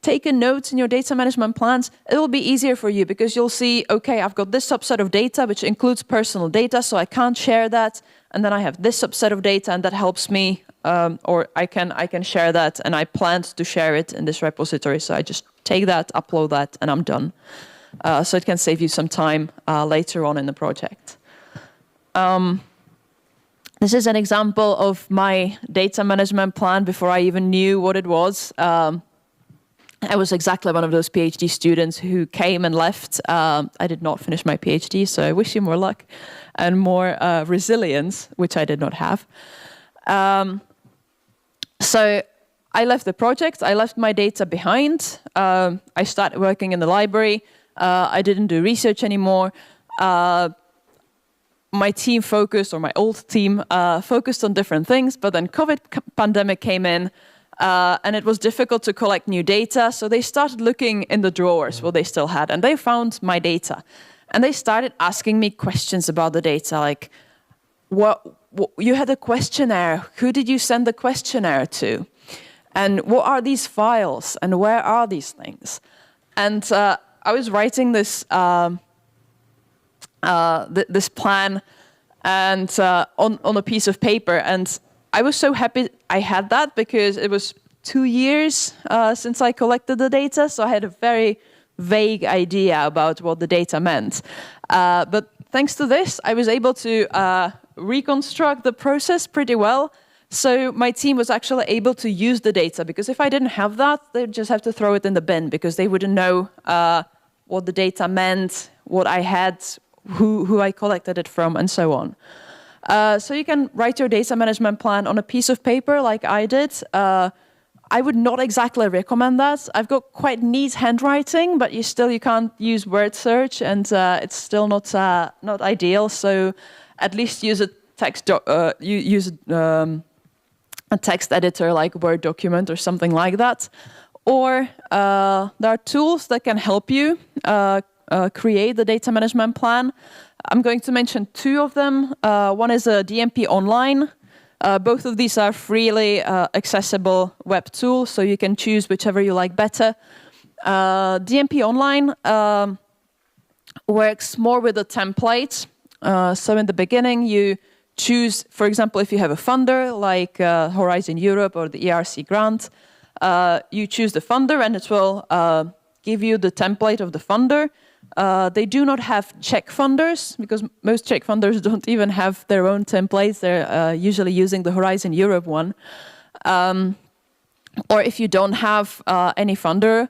taken notes in your data management plans, it will be easier for you because you'll see, okay, I've got this subset of data, which includes personal data, so I can't share that. And then I have this subset of data, and that helps me, or I can share that, and I planned to share it in this repository. So I just take that, upload that, and I'm done. So it can save you some time later on in the project. This is an example of my data management plan before I even knew what it was. I was exactly one of those PhD students who came and left. I did not finish my PhD, so I wish you more luck and more resilience, which I did not have. So I left the project, I left my data behind. I started working in the library. I didn't do research anymore. My team focused, or my old team, focused on different things, but then COVID pandemic came in, and it was difficult to collect new data, so they started looking in the drawers what they still had, and they found my data. And they started asking me questions about the data, like, what you had a questionnaire, who did you send the questionnaire to? And what are these files, and where are these things? And I was writing this this plan and on a piece of paper, and I was so happy I had that because it was 2 years since I collected the data, so I had a very vague idea about what the data meant. But thanks to this, I was able to reconstruct the process pretty well. So my team was actually able to use the data, because if I didn't have that, they'd just have to throw it in the bin because they wouldn't know what the data meant, what I had, who I collected it from, and so on. So you can write your data management plan on a piece of paper like I did. I would not exactly recommend that. I've got quite neat handwriting, but you can't use word search, and it's still not ideal. So at least use a a text editor like Word document or something like that. Or there are tools that can help you create the data management plan. I'm going to mention 2 of them. One is a DMP Online. Both of these are freely accessible web tools, so you can choose whichever you like better. DMP Online works more with a template. So in the beginning, you choose, for example, if you have a funder like Horizon Europe or the ERC grant, you choose the funder and it will give you the template of the funder. They do not have check funders because most check funders don't even have their own templates. They're usually using the Horizon Europe one. Or if you don't have any funder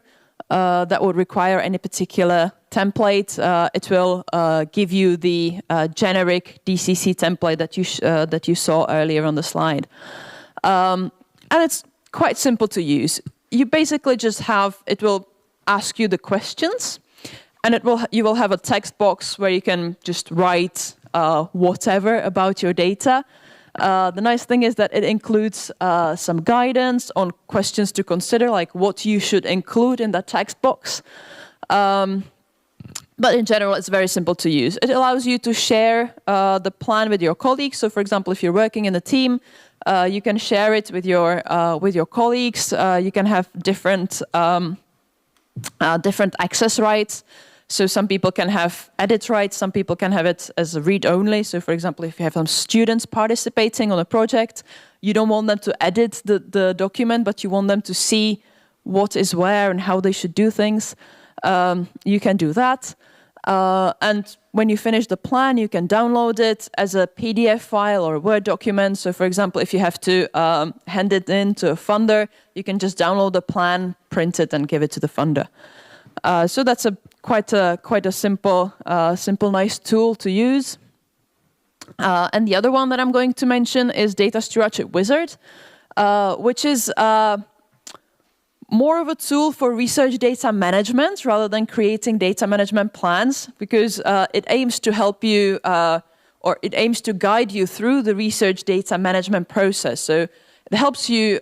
that would require any particular template, it will give you the generic DCC template that you saw earlier on the slide. And it's quite simple to use. You basically just it will ask you the questions, and you will have a text box where you can just write whatever about your data. The nice thing is that it includes some guidance on questions to consider, like what you should include in that text box. But in general, it's very simple to use. It allows you to share the plan with your colleagues. So, for example, if you're working in a team, you can share it with your colleagues. You can have different access rights. So some people can have edit rights, some people can have it as a read-only. So for example, if you have some students participating on a project, you don't want them to edit the document, but you want them to see what is where and how they should do things. You can do that. And when you finish the plan, you can download it as a PDF file or a Word document. So for example, if you have to hand it in to a funder, you can just download the plan, print it, and give it to the funder. So that's quite a simple, nice tool to use. And the other one that I'm going to mention is Data Stewardship Wizard, which is more of a tool for research data management rather than creating data management plans, because it aims to help you or it aims to guide you through the research data management process. So it helps you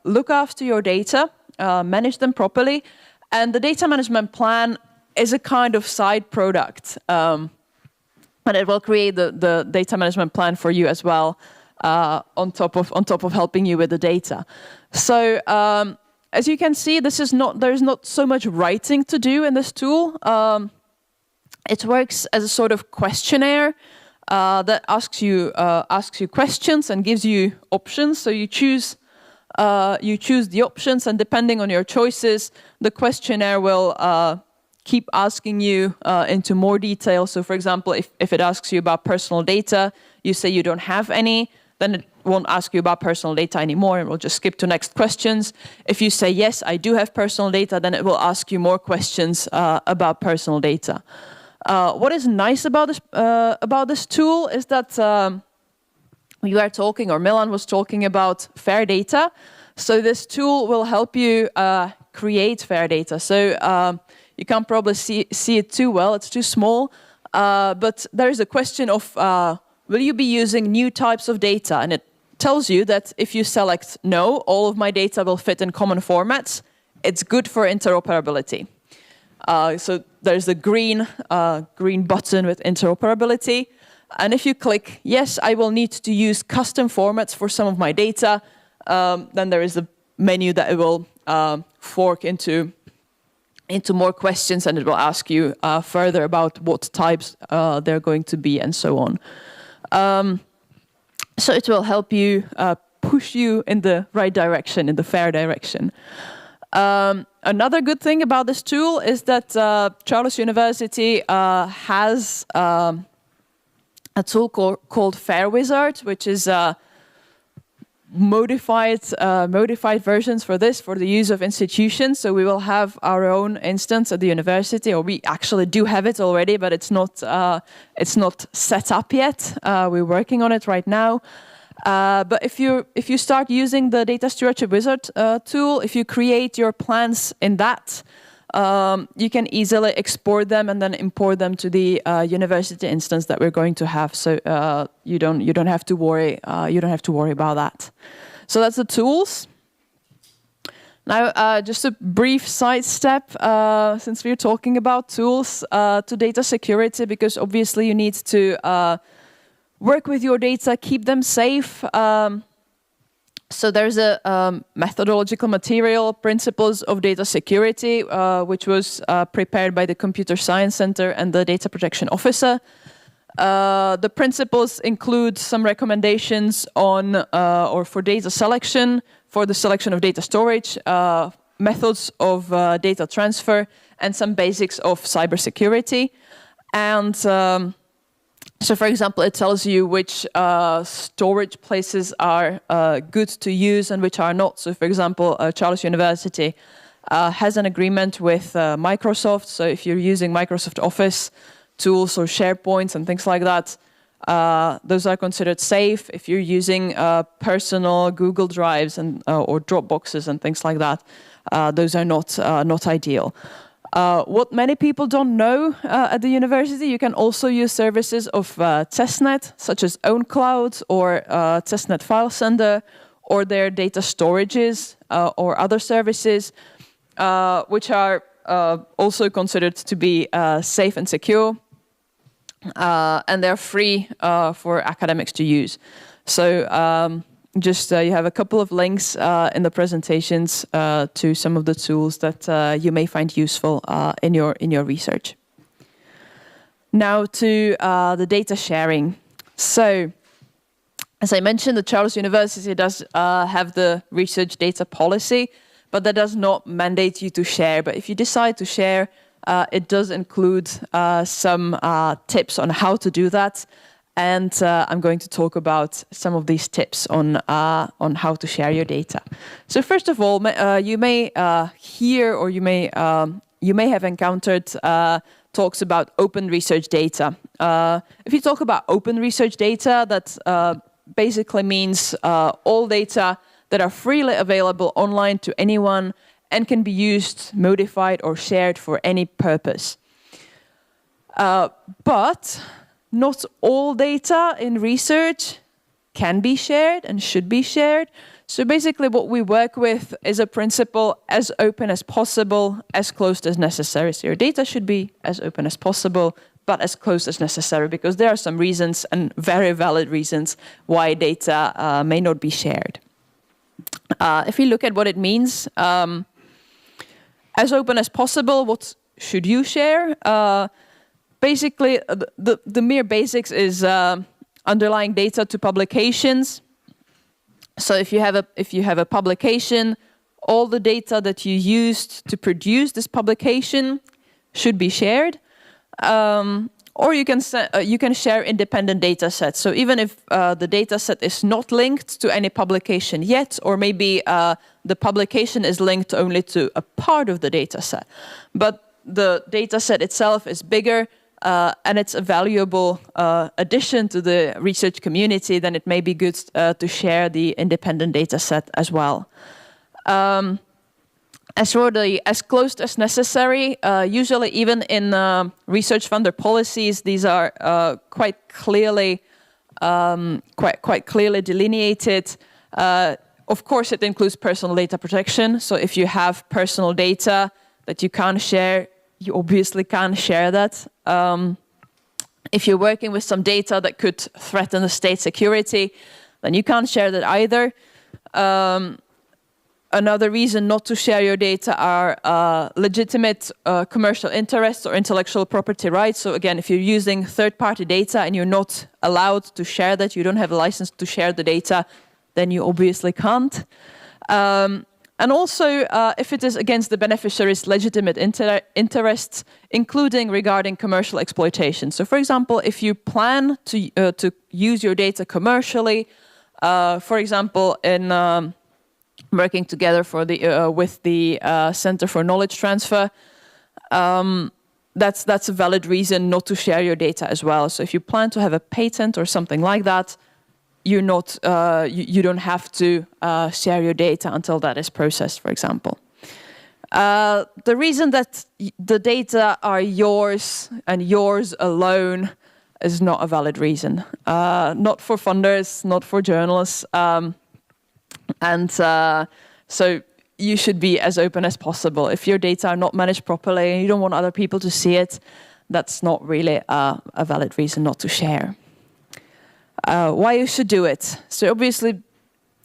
look after your data, manage them properly, and the data management plan is a kind of side product. And it will create the data management plan for you as well, on top of helping you with the data. So as you can see, there's not so much writing to do in this tool. It works as a sort of questionnaire that asks you questions and gives you options. So you choose the options, and depending on your choices, the questionnaire will keep asking you into more detail. So for example, if it asks you about personal data, you say you don't have any, then it won't ask you about personal data anymore and we'll just skip to next questions. If you say, yes, I do have personal data, then it will ask you more questions about personal data. What is nice about this tool is that we were talking, or Milan was talking about fair data. So this tool will help you create fair data. So you can't probably see it too well, it's too small. But there is a question of, will you be using new types of data? And it tells you that if you select no, all of my data will fit in common formats, it's good for interoperability. So there's a green button with interoperability. And if you click, yes, I will need to use custom formats for some of my data, then there is a menu that it will fork into more questions, and it will ask you further about what types they're going to be and so on. So it will help you push you in the right direction, in the fair direction. Another good thing about this tool is that Charles University has a tool called Fair Wizard, which is modified versions for this, for the use of institutions. So we will have our own instance at the university, or we actually do have it already, but it's not set up yet. We're working on it right now. But if you start using the Data Stewardship Wizard tool, if you create your plans in that, you can easily export them and then import them to the university instance that we're going to have. So you don't have to worry. You don't have to worry about that. So that's the tools. Now, just a brief sidestep, since we're talking about tools, to data security, because obviously you need to work with your data, keep them safe. So there's a methodological material, Principles of Data Security, which was prepared by the Computer Science Center and the Data Protection Officer. The principles include some recommendations on or for data selection, for the selection of data storage, methods of data transfer, and some basics of cybersecurity. And so, for example, it tells you which storage places are good to use and which are not. So, for example, Charles University has an agreement with Microsoft. So if you're using Microsoft Office tools or SharePoints and things like that, those are considered safe. If you're using personal Google Drives and or Dropboxes and things like that, those are not ideal. What many people don't know at the university, you can also use services of testnet, such as OwnCloud or testnet file sender, or their data storages or other services, which are also considered to be safe and secure, and they're free for academics to use. So you have a couple of links in the presentations to some of the tools that you may find useful in your research. Now to the data sharing. So, as I mentioned, the Charles University does have the research data policy, but that does not mandate you to share. But if you decide to share, it does include some tips on how to do that. And I'm going to talk about some of these tips on how to share your data. So first of all, you may hear, or you may have encountered talks about open research data. If you talk about open research data, that basically means all data that are freely available online to anyone and can be used, modified, or shared for any purpose. But not all data in research can be shared and should be shared. So basically what we work with is a principle as open as possible, as closed as necessary. So your data should be as open as possible, but as closed as necessary, because there are some reasons, and very valid reasons, why data may not be shared. If you look at what it means, as open as possible, what should you share? Basically, the mere basics is underlying data to publications. So if you have a publication, all the data that you used to produce this publication should be shared. Or you can share independent data sets. So even if the data set is not linked to any publication yet, or maybe the publication is linked only to a part of the data set, but the data set itself is bigger and it's a valuable addition to the research community, then it may be good to share the independent data set as well. As for the as closed as necessary, usually even in research funder policies, these are quite clearly delineated. Of course, it includes personal data protection. So if you have personal data that you can't share, you obviously can't share that. If you're working with some data that could threaten the state security, then you can't share that either. Another reason not to share your data are legitimate commercial interests or intellectual property rights. So again, if you're using third-party data and you're not allowed to share that, you don't have a license to share the data, then you obviously can't. And also, if it is against the beneficiary's legitimate interests, including regarding commercial exploitation. So for example, if you plan to use your data commercially, for example, in working together with the Center for Knowledge Transfer, that's a valid reason not to share your data as well. So if you plan to have a patent or something like that, you don't have to share your data until that is processed, for example. The reason that the data are yours and yours alone is not a valid reason. Not for funders, not for journalists. So you should be as open as possible. If your data are not managed properly and you don't want other people to see it, that's not really a valid reason not to share. Why you should do it? So obviously,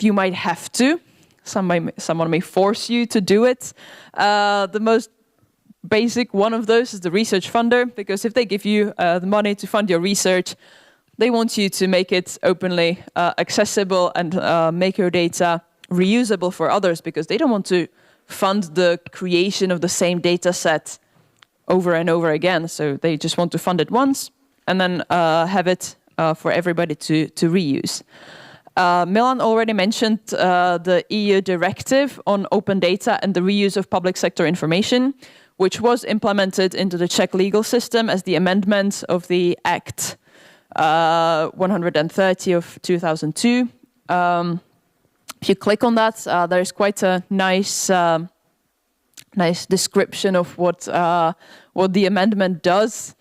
you might have to. Someone may force you to do it. The most basic one of those is the research funder, because if they give you the money to fund your research, they want you to make it openly accessible and make your data reusable for others, because they don't want to fund the creation of the same data set over and over again. So they just want to fund it once and then have it for everybody to reuse. Milan already mentioned the EU directive on open data and the reuse of public sector information, which was implemented into the Czech legal system as the amendment of the Act 130 of 2002. If you click on that, there is quite a nice description of what the amendment does.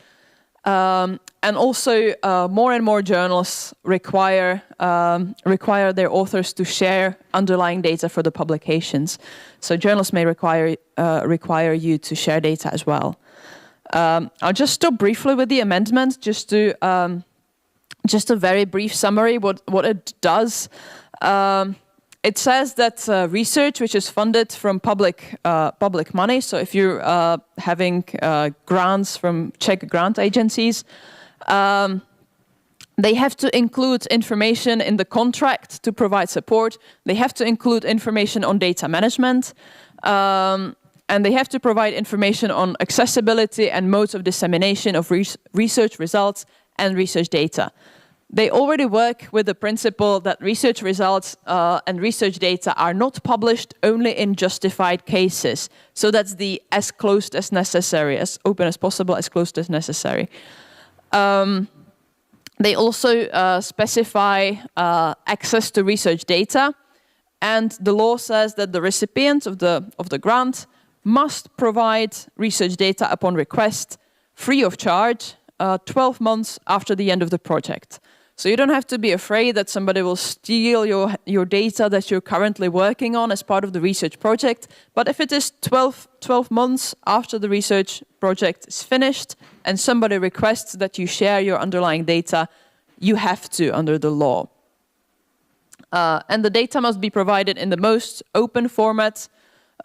And also, more and more journals require their authors to share underlying data for the publications. So journals may require you to share data as well. I'll just stop briefly with the amendment, just a very brief summary what it does. It says that research which is funded from public money, so if you're having grants from Czech grant agencies, they have to include information in the contract to provide support. They have to include information on data management, and they have to provide information on accessibility and modes of dissemination of research results and research data. They already work with the principle that research results and research data are not published only in justified cases. So that's the as closed as necessary, as open as possible, as closed as necessary. They also specify access to research data, and the law says that the recipient of the grant must provide research data upon request, free of charge, 12 months after the end of the project. So you don't have to be afraid that somebody will steal your data that you're currently working on as part of the research project. But if it is 12 months after the research project is finished and somebody requests that you share your underlying data, you have to under the law. And the data must be provided in the most open format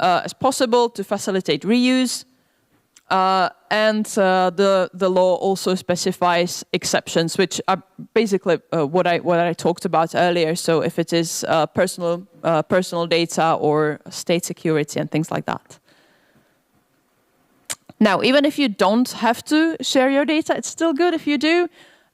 as possible to facilitate reuse. And the law also specifies exceptions, which are basically what I talked about earlier. So if it is personal data or state security and things like that. Now, even if you don't have to share your data, it's still good if you do.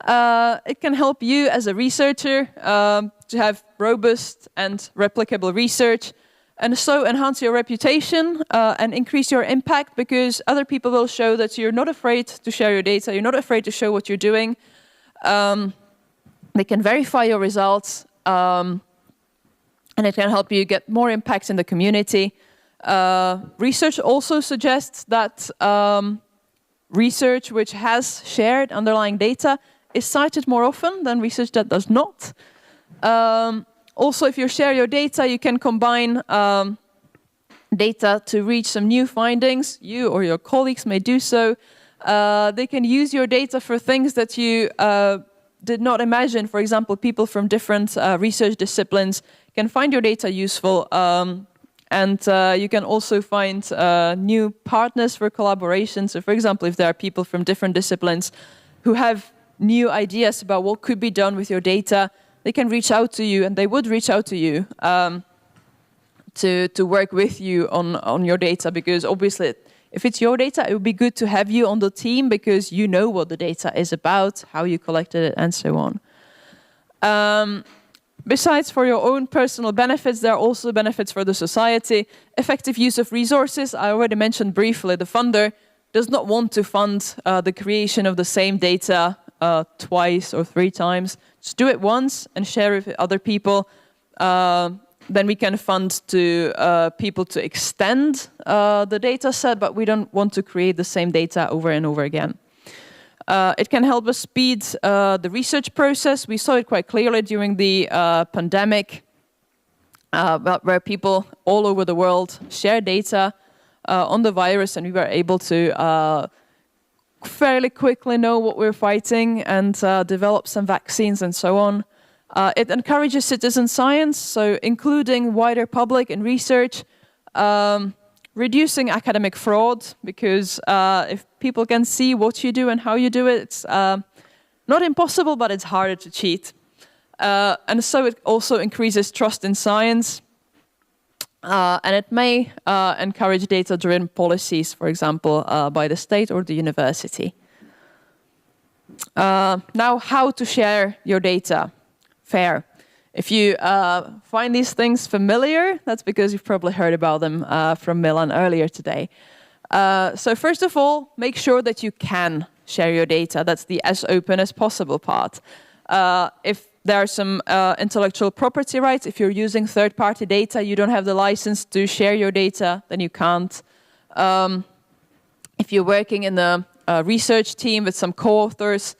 It can help you as a researcher to have robust and replicable research, and so enhance your reputation and increase your impact, because other people will show that you're not afraid to share your data, you're not afraid to show what you're doing. They can verify your results, and it can help you get more impact in the community. Research also suggests that research which has shared underlying data is cited more often than research that does not. Also, if you share your data, you can combine data to reach some new findings. You or your colleagues may do so. They can use your data for things that you did not imagine. For example, people from different research disciplines can find your data useful. And you can also find new partners for collaboration. So, for example, if there are people from different disciplines who have new ideas about what could be done with your data, they can reach out to you, and they would reach out to you to work with you on your data, because obviously if it's your data, it would be good to have you on the team because you know what the data is about, how you collected it, and so on. Besides for your own personal benefits, there are also benefits for the society. Effective use of resources. I already mentioned briefly, the funder does not want to fund the creation of the same data twice or 3 times. Just do it once and share it with other people. Then we can fund to people to extend the data set, but we don't want to create the same data over and over again. It can help us speed the research process. We saw it quite clearly during the pandemic, where people all over the world share data on the virus, and we were able to fairly quickly know what we're fighting and develop some vaccines and so on. It encourages citizen science, so including wider public in research, reducing academic fraud, because if people can see what you do and how you do it, it's not impossible, but it's harder to cheat. And so it also increases trust in science, and it may encourage data-driven policies, for example, by the state or the university. Now, how to share your data? Fair. If you find these things familiar, that's because you've probably heard about them from Milan earlier today. So first of all, make sure that you can share your data. That's the as open as possible part. If there are some intellectual property rights, if you're using third-party data, you don't have the license to share your data, then you can't. If you're working in a research team with some co-authors,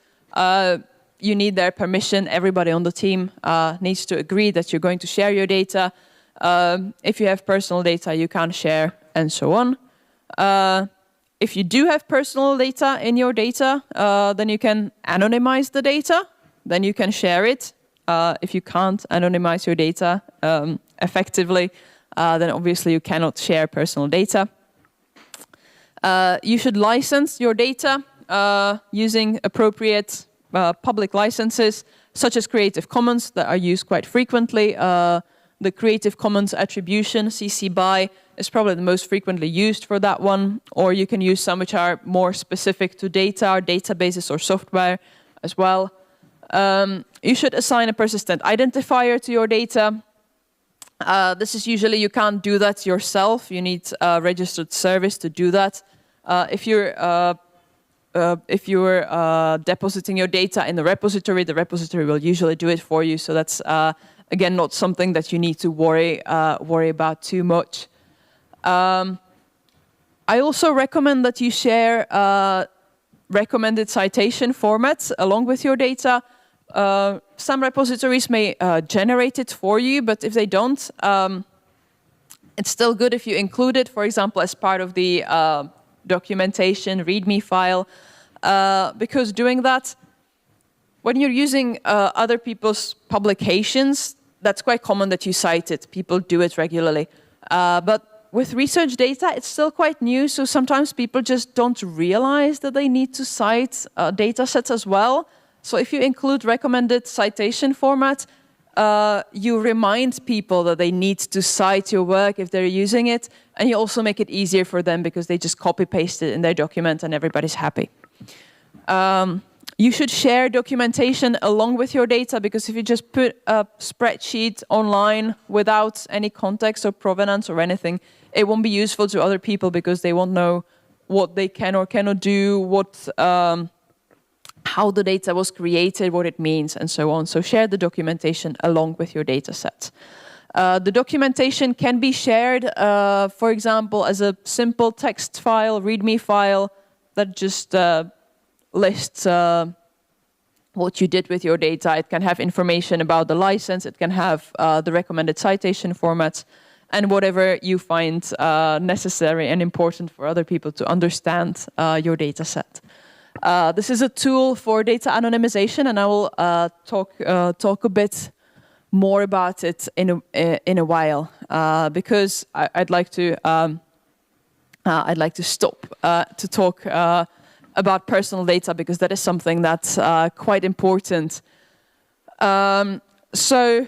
you need their permission. Everybody on the team needs to agree that you're going to share your data. If you have personal data, you can't share, and so on. If you do have personal data in your data, then you can anonymize the data. Then you can share it. If you can't anonymize your data effectively, then obviously you cannot share personal data. You should license your data using appropriate public licenses, such as Creative Commons, that are used quite frequently. The Creative Commons attribution, CC BY, is probably the most frequently used for that one. Or you can use some which are more specific to data, or databases, or software as well. You should assign a persistent identifier to your data. This is usually, you can't do that yourself. You need a registered service to do that. If you're depositing your data in the repository will usually do it for you. So that's, again, not something that you need to worry about too much. I also recommend that you share recommended citation formats along with your data. Some repositories may generate it for you, but if they don't, it's still good if you include it, for example, as part of the documentation, README file, because doing that, when you're using other people's publications, that's quite common that you cite it. People do it regularly. But with research data, it's still quite new, so sometimes people just don't realize that they need to cite data sets as well. So if you include recommended citation format, you remind people that they need to cite your work if they're using it, and you also make it easier for them because they just copy-paste it in their document and everybody's happy. You should share documentation along with your data, because if you just put a spreadsheet online without any context or provenance or anything, it won't be useful to other people because they won't know what they can or cannot do, how the data was created, what it means, and so on. So share the documentation along with your data set. The documentation can be shared, for example, as a simple text file, README file that just lists what you did with your data. It can have information about the license, it can have the recommended citation formats, and whatever you find necessary and important for other people to understand your data set. This is a tool for data anonymization, and I will talk a bit more about it in a while, because I'd like to stop to talk about personal data, because that is something that's quite important. So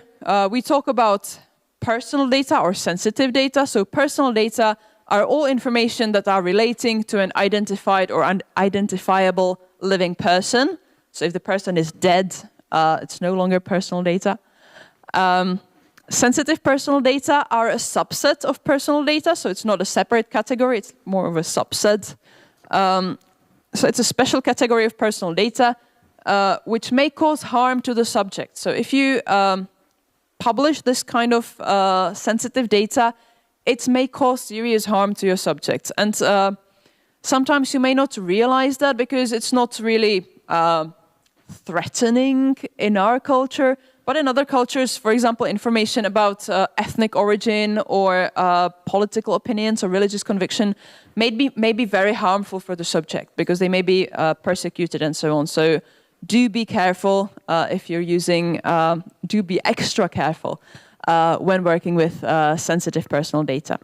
we talk about personal data or sensitive data. So personal data are all information that are relating to an identified or unidentifiable living person. So if the person is dead, it's no longer personal data. Sensitive personal data are a subset of personal data, so it's not a separate category, it's more of a subset. So it's a special category of personal data which may cause harm to the subject. So if you publish this kind of sensitive data, it may cause serious harm to your subject. And sometimes you may not realize that because it's not really threatening in our culture, but in other cultures, for example, information about ethnic origin or political opinions or religious conviction may be very harmful for the subject because they may be persecuted and so on. So do be careful if you're using, do be extra careful when working with sensitive personal data.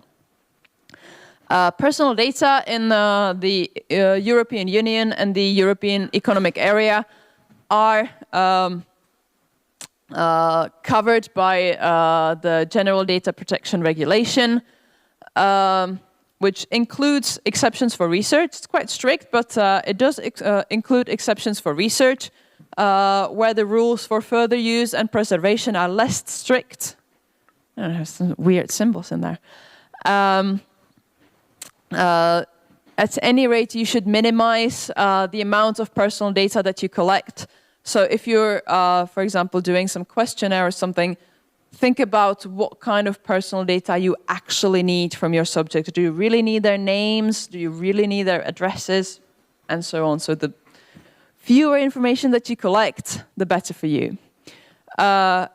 Personal data in the European Union and the European Economic Area are covered by the General Data Protection Regulation, which includes exceptions for research. It's quite strict, but it does include exceptions for research, where the rules for further use and preservation are less strict. I don't know, some weird symbols in there. At any rate, you should minimize the amount of personal data that you collect. So if you're, for example, doing some questionnaire or something, think about what kind of personal data you actually need from your subject. Do you really need their names? Do you really need their addresses? And so on. So the fewer information that you collect, the better for you.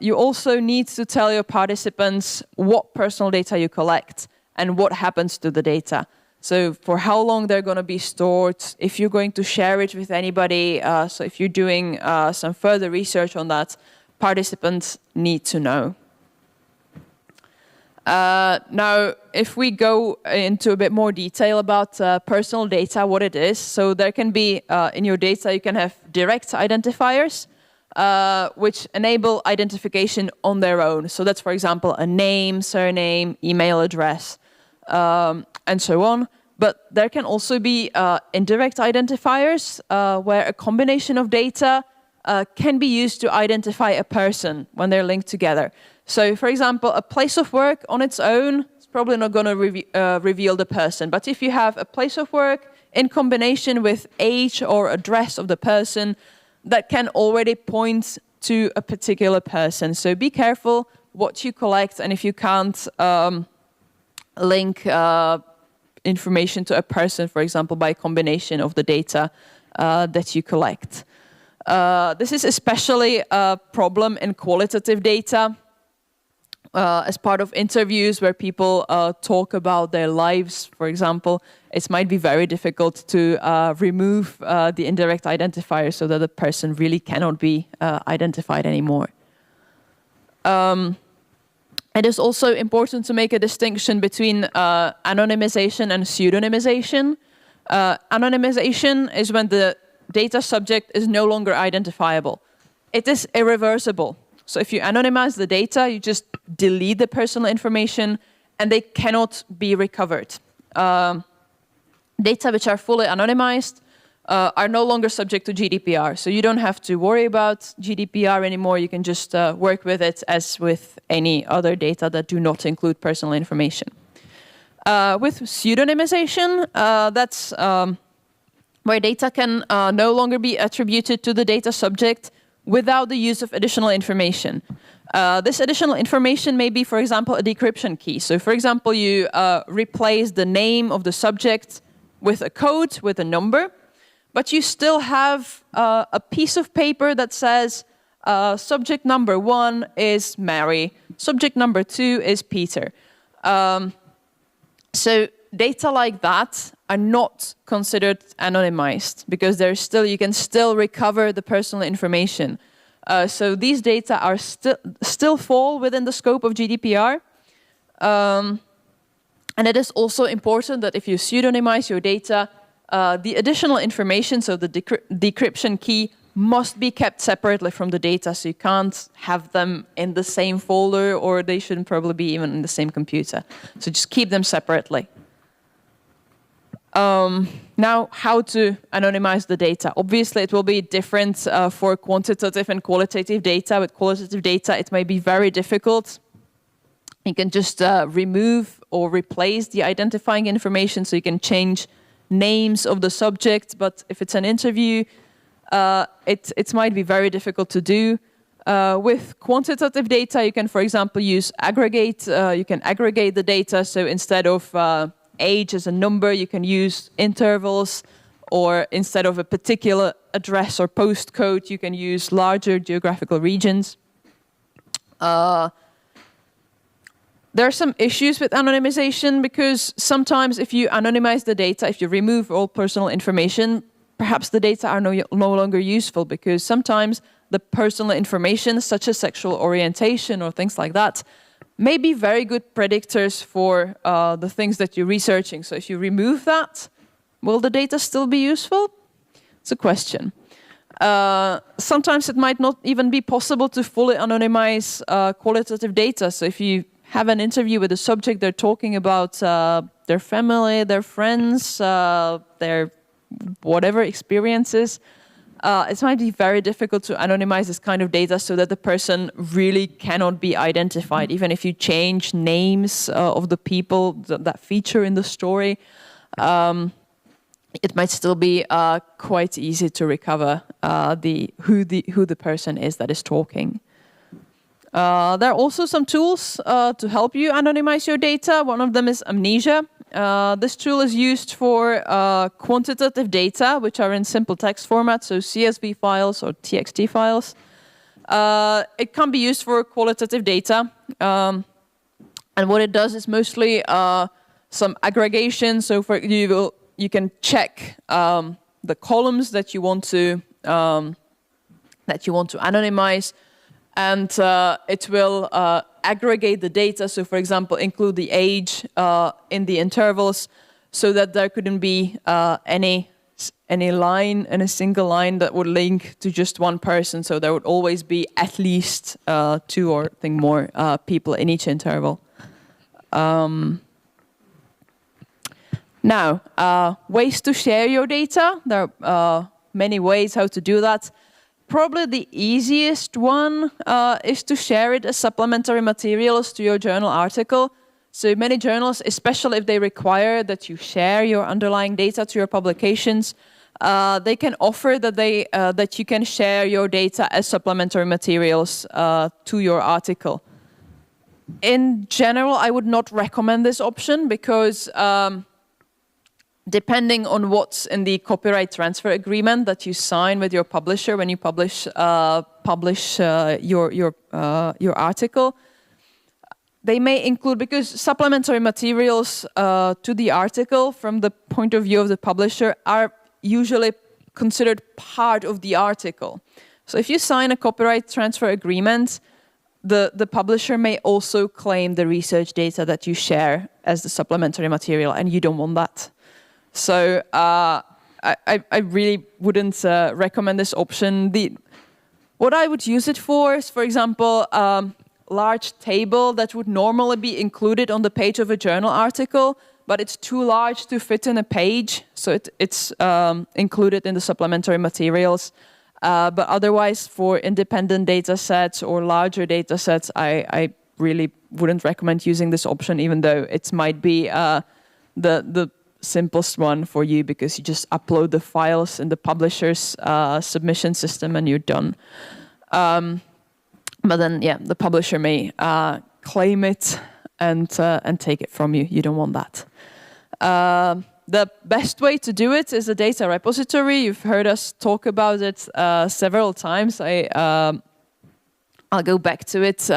You also need to tell your participants what personal data you collect and what happens to the data. So for how long they're going to be stored, if you're going to share it with anybody, so if you're doing some further research on that, participants need to know. Now, if we go into a bit more detail about personal data, what it is, so there can be, in your data, you can have direct identifiers, which enable identification on their own. So that's, for example, a name, surname, email address, and so on. But there can also be indirect identifiers where a combination of data can be used to identify a person when they're linked together. So, for example, a place of work on its own is probably not going to reveal the person. But if you have a place of work in combination with age or address of the person, that can already point to a particular person. So be careful what you collect, and if you can't link information to a person, for example, by a combination of the data that you collect. This is especially a problem in qualitative data, as part of interviews where people talk about their lives, for example. It might be very difficult to remove the indirect identifier so that the person really cannot be identified anymore. It is also important to make a distinction between anonymization and pseudonymization. Anonymization is when the data subject is no longer identifiable. It is irreversible. So if you anonymize the data, you just delete the personal information and they cannot be recovered. Data which are fully anonymized are no longer subject to GDPR. So you don't have to worry about GDPR anymore. You can just work with it as with any other data that do not include personal information. With pseudonymization, that's where data can no longer be attributed to the data subject without the use of additional information. This additional information may be, for example, a decryption key. So, for example, you replace the name of the subject with a code, with a number, but you still have a piece of paper that says subject number 1 is Mary, subject number 2 is Peter. So data like that are not considered anonymized because you can still recover the personal information. So these data are still fall within the scope of GDPR. And it is also important that if you pseudonymize your data, the additional information, so the decryption key, must be kept separately from the data. So you can't have them in the same folder, or they shouldn't probably be even in the same computer. So just keep them separately. Now, how to anonymize the data? Obviously, it will be different for quantitative and qualitative data. With qualitative data, it may be very difficult. You can just remove or replace the identifying information, so you can change names of the subject. But if it's an interview, it might be very difficult to do. With quantitative data, you can, for example, use aggregate. You can aggregate the data, so instead of age as a number, you can use intervals, or instead of a particular address or postcode, you can use larger geographical regions. There are some issues with anonymization because sometimes if you anonymize the data, if you remove all personal information, perhaps the data are no longer useful, because sometimes the personal information, such as sexual orientation or things like that, may be very good predictors for the things that you're researching. So if you remove that, will the data still be useful? It's a question. Sometimes it might not even be possible to fully anonymize qualitative data. So if you have an interview with a subject, they're talking about their family, their friends, their whatever experiences, it might be very difficult to anonymize this kind of data so that the person really cannot be identified. Even if you change names of the people that feature in the story, it might still be quite easy to recover who the person is that is talking. There are also some tools to help you anonymize your data. One of them is Amnesia. This tool is used for quantitative data, which are in simple text format, so CSV files or TXT files. It can be used for qualitative data. And what it does is mostly some aggregation. So you can check the columns that you want to anonymize, and it will aggregate the data. So, for example, include the age in the intervals, so that there couldn't be any line, any single line that would link to just one person. So there would always be at least 2 or more people in each interval. Now, ways to share your data. There are many ways how to do that. Probably the easiest one is to share it as supplementary materials to your journal article. So many journals, especially if they require that you share your underlying data to your publications, they can offer that you can share your data as supplementary materials to your article. In general, I would not recommend this option because depending on what's in the copyright transfer agreement that you sign with your publisher when you publish your article, they may include, because supplementary materials to the article from the point of view of the publisher are usually considered part of the article. So if you sign a copyright transfer agreement, the publisher may also claim the research data that you share as the supplementary material, and you don't want that. So I really wouldn't recommend this option. What I would use it for is, for example, large table that would normally be included on the page of a journal article, but it's too large to fit in a page, so it's included in the supplementary materials. But otherwise, for independent data sets or larger data sets, I really wouldn't recommend using this option, even though it might be the simplest one for you, because you just upload the files in the publisher's submission system and you're done. But then, yeah, the publisher may claim it and take it from you. You don't want that. The best way to do it is a data repository. You've heard us talk about it several times. I'll go back to it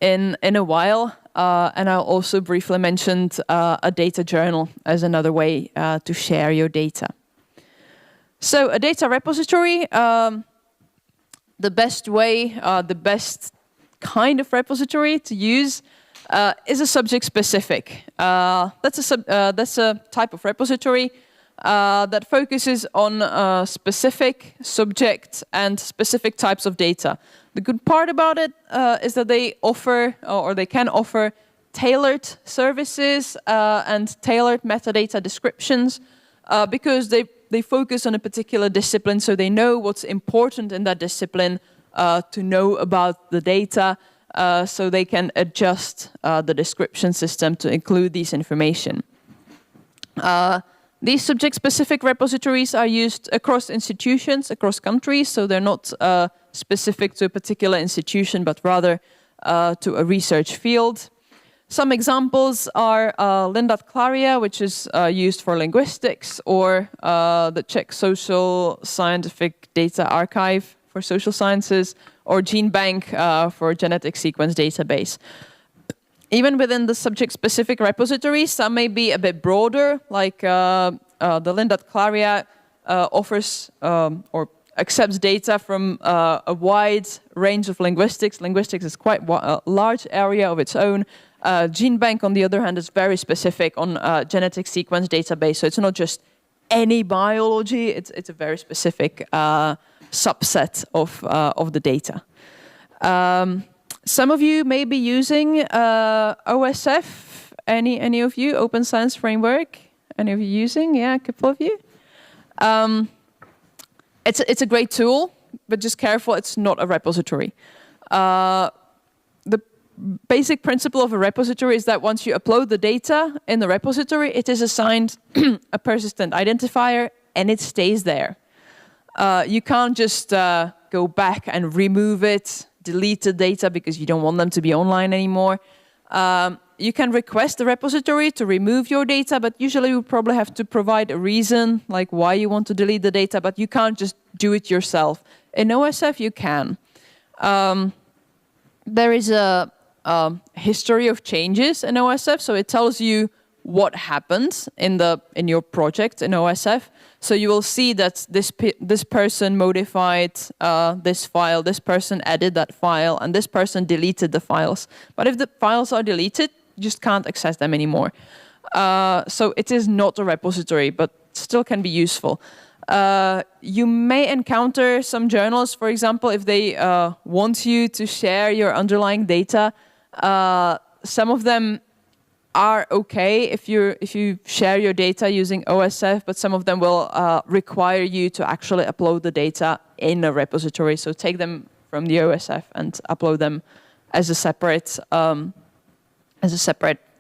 in a while, and I'll also briefly mention a data journal as another way to share your data. So a data repository, the best way, the best kind of repository to use is a subject-specific. That's a type of repository that focuses on specific subjects and specific types of data. The good part about it is that they offer, or they can offer, tailored services and tailored metadata descriptions because they focus on a particular discipline, so they know what's important in that discipline to know about the data, so they can adjust the description system to include this information. These subject-specific repositories are used across institutions, across countries, so they're not specific to a particular institution, but rather to a research field. Some examples are Lindat Claria, which is used for linguistics, or the Czech Social Scientific Data Archive for social sciences, or GeneBank for genetic sequence database. Even within the subject-specific repositories, some may be a bit broader, like the Lindat Claria offers or accepts data from a wide range of linguistics. Linguistics is quite a large area of its own. GeneBank, on the other hand, is very specific on genetic sequence database, so it's not just any biology, it's a very specific subset of the data. Some of you may be using OSF. Any of you? Open Science Framework? Any of you using? Yeah, a couple of you. It's a great tool, but just careful, it's not a repository. The basic principle of a repository is that once you upload the data in the repository, it is assigned a persistent identifier and it stays there. You can't just go back and remove it, delete the data because you don't want them to be online anymore. You can request the repository to remove your data, but usually you probably have to provide a reason, like why you want to delete the data, but you can't just do it yourself. In OSF, you can. There is a history of changes in OSF, so it tells you what happened in your project in OSF. So you will see that this person modified this file, this person added that file, and this person deleted the files. But if the files are deleted, you just can't access them anymore. So it is not a repository, but still can be useful. You may encounter some journals, for example, if they want you to share your underlying data. Some of them are okay if you share your data using OSF, but some of them will require you to actually upload the data in a repository. So take them from the OSF and upload them as a separate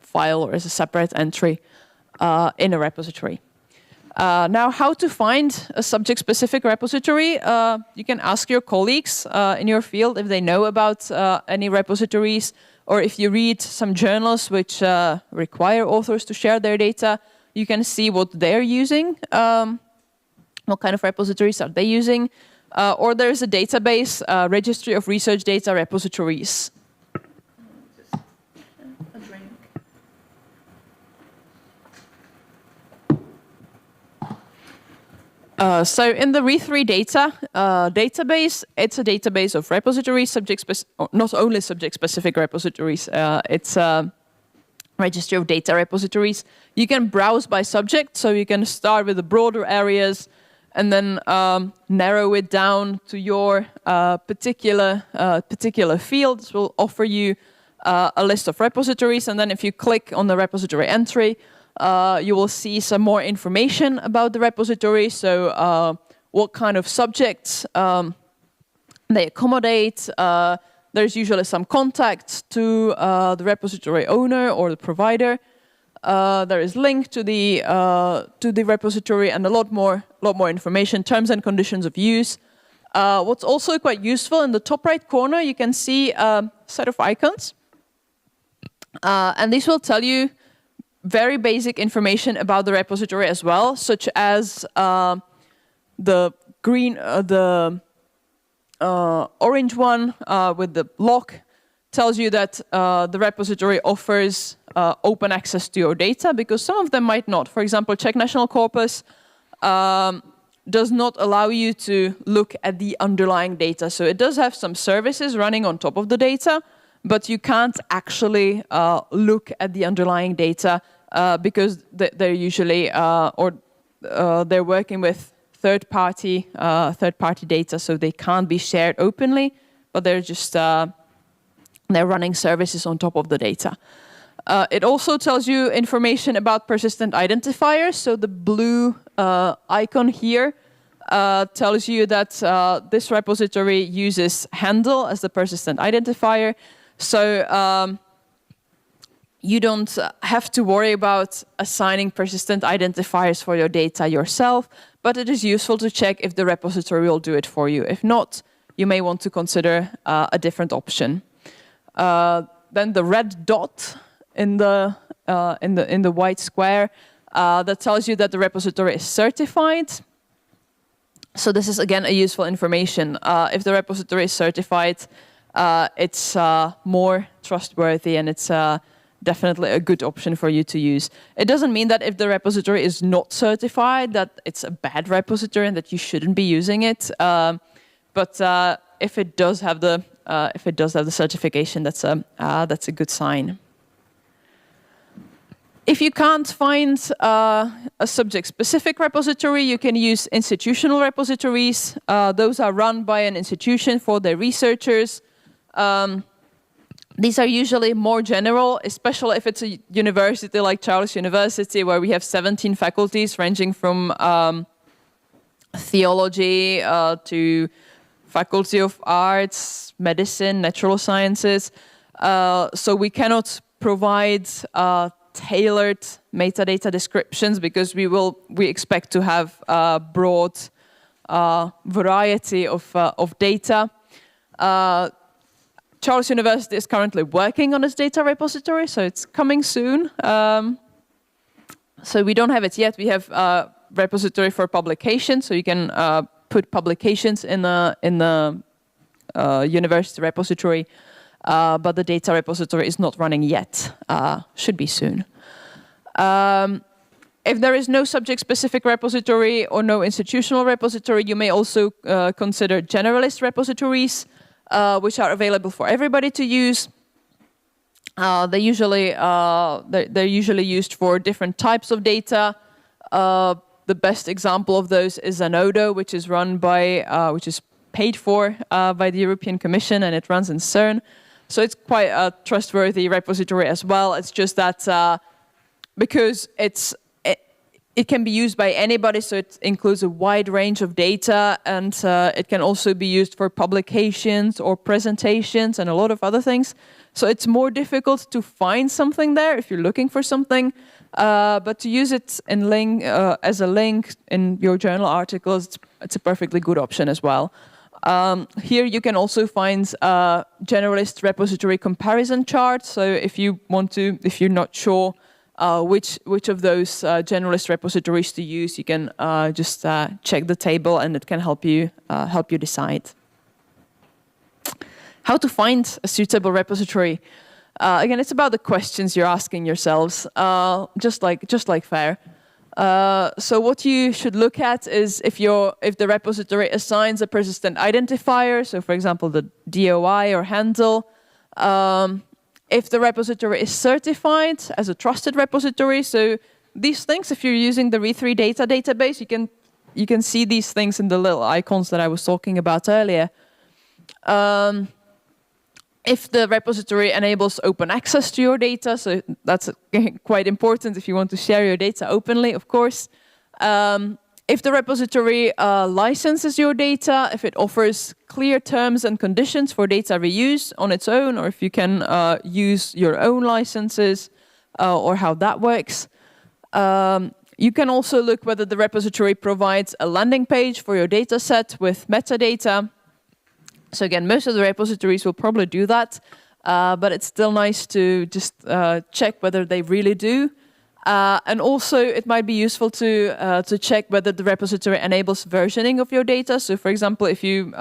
file or as a separate entry in a repository. Now, how to find a subject-specific repository? You can ask your colleagues in your field if they know about any repositories, or if you read some journals which require authors to share their data, you can see what they're using, what kind of repositories are they using, or there's a database, Registry of Research Data Repositories. So in the Re3 data database, it's a database of repositories, not only subject-specific repositories. It's a registry of data repositories. You can browse by subject, so you can start with the broader areas and then narrow it down to your particular field. This will offer you a list of repositories, and then if you click on the repository entry, you will see some more information about the repository. So what kind of subjects they accommodate. There's usually some contact to the repository owner or the provider. There is link to the repository and a lot more information, terms and conditions of use. What's also quite useful, in the top right corner, you can see a set of icons. And these will tell you very basic information about the repository as well, such as the green, orange one with the lock tells you that the repository offers open access to your data, because some of them might not. For example, Czech National Corpus does not allow you to look at the underlying data. So it does have some services running on top of the data, but you can't actually look at the underlying data because they're usually they're working with third-party data, so they can't be shared openly, but they're just they're running services on top of the data. It also tells you information about persistent identifiers. So the blue icon here tells you that this repository uses handle as the persistent identifier. So you don't have to worry about assigning persistent identifiers for your data yourself, but it is useful to check if the repository will do it for you. If not, you may want to consider a different option. Then the red dot in the white square that tells you that the repository is certified. So this is again a useful information. If the repository is certified, it's more trustworthy, and it's definitely a good option for you to use. It doesn't mean that if the repository is not certified, that it's a bad repository and that you shouldn't be using it. But if it does have the certification, that's a good sign. If you can't find a subject-specific repository, you can use institutional repositories. Those are run by an institution for their researchers. These are usually more general, especially if it's a university like Charles University, where we have 17 faculties ranging from theology to Faculty of Arts, Medicine, Natural Sciences. So we cannot provide tailored metadata descriptions because we expect to have a broad variety of data. Charles University is currently working on its data repository, so it's coming soon. So we don't have it yet. We have a repository for publication, so you can put publications in the university repository, but the data repository is not running yet. Should be soon. If there is no subject-specific repository or no institutional repository, you may also consider generalist repositories, which are available for everybody to use. They're usually used for different types of data. The best example of those is Zenodo, which is run by, which is paid for by the European Commission, and it runs in CERN. So it's quite a trustworthy repository as well. It's just that because it can be used by anybody, so it includes a wide range of data, and it can also be used for publications or presentations and a lot of other things. So it's more difficult to find something there if you're looking for something, but to use it in as a link in your journal articles, it's a perfectly good option as well. Here you can also find a generalist repository comparison chart. So if you're not sure which of those generalist repositories to use, you can just check the table, and it can help you decide. How to find a suitable repository? Again, it's about the questions you're asking yourselves, just like FAIR. So what you should look at is if the repository assigns a persistent identifier, so for example the DOI or handle. If the repository is certified as a trusted repository, so these things, if you're using the re3 data database, you can you can see these things in the little icons that I was talking about earlier. If the repository enables open access to your data, so that's quite important if you want to share your data openly, of course. If the repository licenses your data, if it offers clear terms and conditions for data reuse on its own, or if you can use your own licenses, or how that works. You can also look whether the repository provides a landing page for your data set with metadata. So again, most of the repositories will probably do that, but it's still nice to just check whether they really do. And also, it might be useful to check whether the repository enables versioning of your data. So for example, if you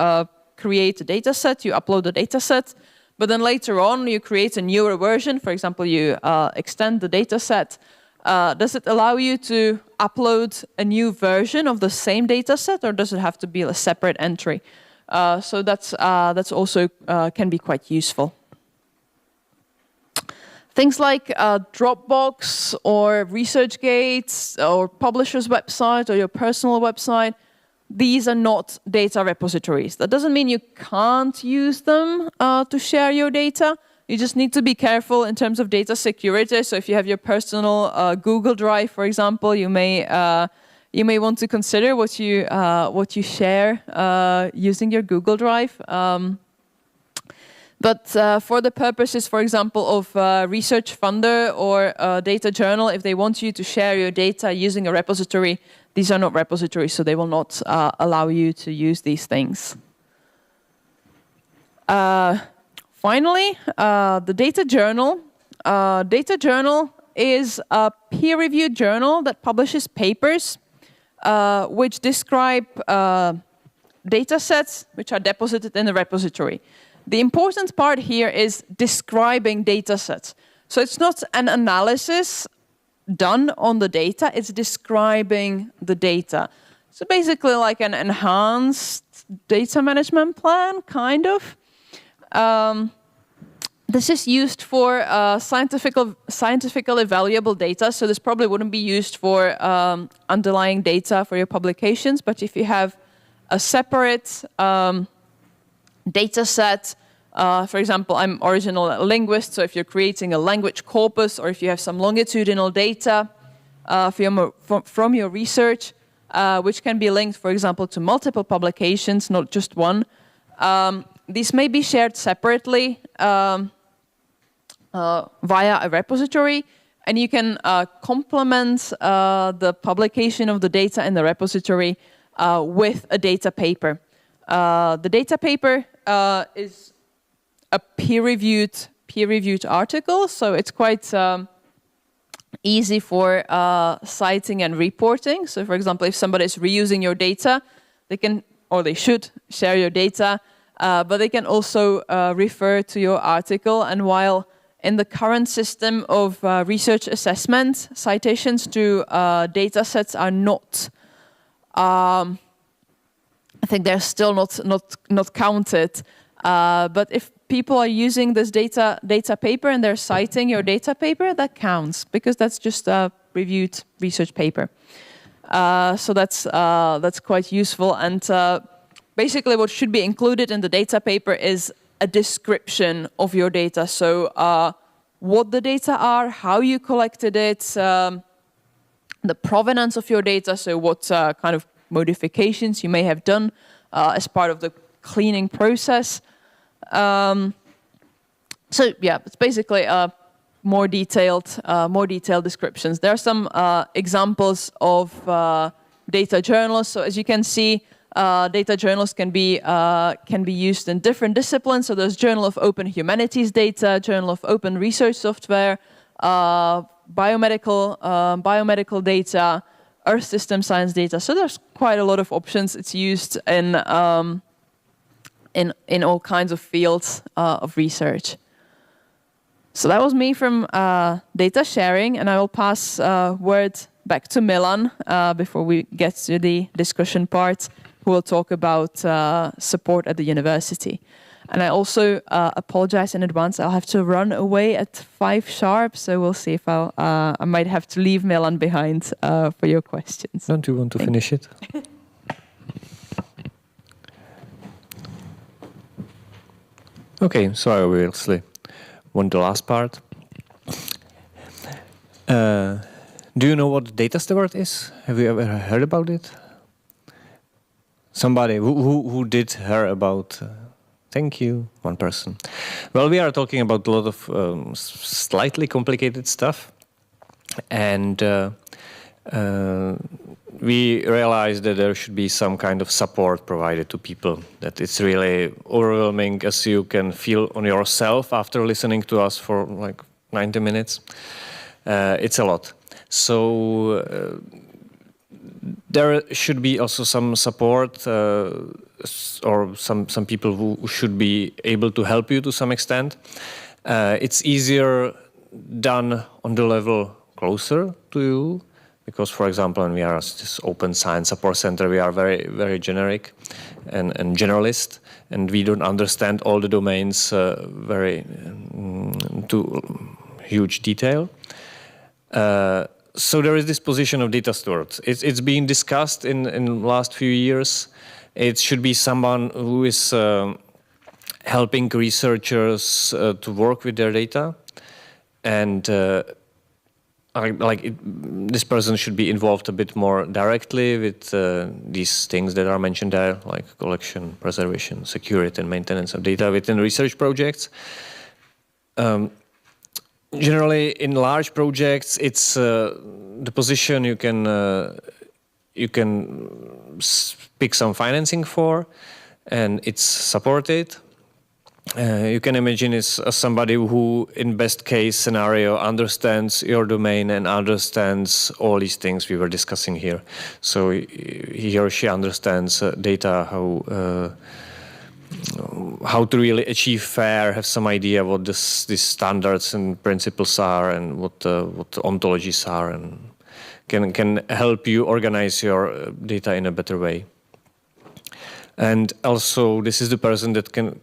create a data set, you upload the data set, but then later on you create a newer version. For example, you extend the data set. Does it allow you to upload a new version of the same data set, or does it have to be a separate entry? So that's also can be quite useful. Things like Dropbox or ResearchGate or publisher's website or your personal website, these are not data repositories. That doesn't mean you can't use them to share your data. You just need to be careful in terms of data security. So if you have your personal Google Drive, for example, you may want to consider what you share using your Google Drive. But for the purposes, for example, of Research Funder or Data Journal, if they want you to share your data using a repository, these are not repositories, so they will not allow you to use these things. Finally, the Data Journal. Data Journal is a peer-reviewed journal that publishes papers which describe data sets which are deposited in the repository. The important part here is describing data sets. So it's not an analysis done on the data, it's describing the data. So basically like an enhanced data management plan, kind of. This is used for scientifically valuable data, so this probably wouldn't be used for underlying data for your publications, but if you have a separate data set, for example, I'm original linguist, so if you're creating a language corpus or if you have some longitudinal data from your research, which can be linked, for example, to multiple publications, not just one, these may be shared separately via a repository, and you can complement the publication of the data in the repository with a data paper. The data paper is a peer-reviewed article, so it's quite easy for citing and reporting. So, for example, if somebody is reusing your data, they can, or they should, share your data, but they can also refer to your article. And while in the current system of research assessment, citations to data sets are not. I think they're still not counted. But if people are using this data paper and they're citing your data paper, that counts because that's just a reviewed research paper. So that's quite useful. And basically, what should be included in the data paper is a description of your data. So what the data are, how you collected it, the provenance of your data. So what kind of modifications you may have done as part of the cleaning process. So yeah, it's basically more detailed descriptions. There are some examples of data journals. So as you can see, data journals can be used in different disciplines. So there's Journal of Open Humanities Data, Journal of Open Research Software, biomedical data, Earth System Science data. So there's quite a lot of options. It's used in all kinds of fields of research. So that was me from data sharing, and I will pass word back to Milan before we get to the discussion part, who will talk about support at the university. And I also apologize in advance. I'll have to run away at 5 sharp, so we'll see if I might have to leave Milan behind for your questions. Don't you want to finish it? Okay, so I obviously want the last part. Do you know what data steward is? Have you ever heard about it? Somebody who did hear about? Thank you, one person. Well, we are talking about a lot of slightly complicated stuff, and we realized that there should be some kind of support provided to people, that it's really overwhelming, as you can feel on yourself after listening to us for like 90 minutes. It's a lot. So there should be also some support or some people who should be able to help you to some extent. It's easier done on the level closer to you, because, for example, when we are this open science support center, we are very, very generic and generalist, and we don't understand all the domains very to huge detail. So there is this position of data steward. It's being discussed in the last few years. It should be someone who is helping researchers to work with their data, and this person should be involved a bit more directly with these things that are mentioned there, like collection, preservation, security, and maintenance of data within research projects. Generally, in large projects, it's the position you can pick some financing for, and it's supported. You can imagine it's somebody who, in best case scenario, understands your domain and understands all these things we were discussing here. So he or she understands data, how to really achieve FAIR, have some idea what these standards and principles are, and what ontologies are, and can help you organize your data in a better way. And also, this is the person that can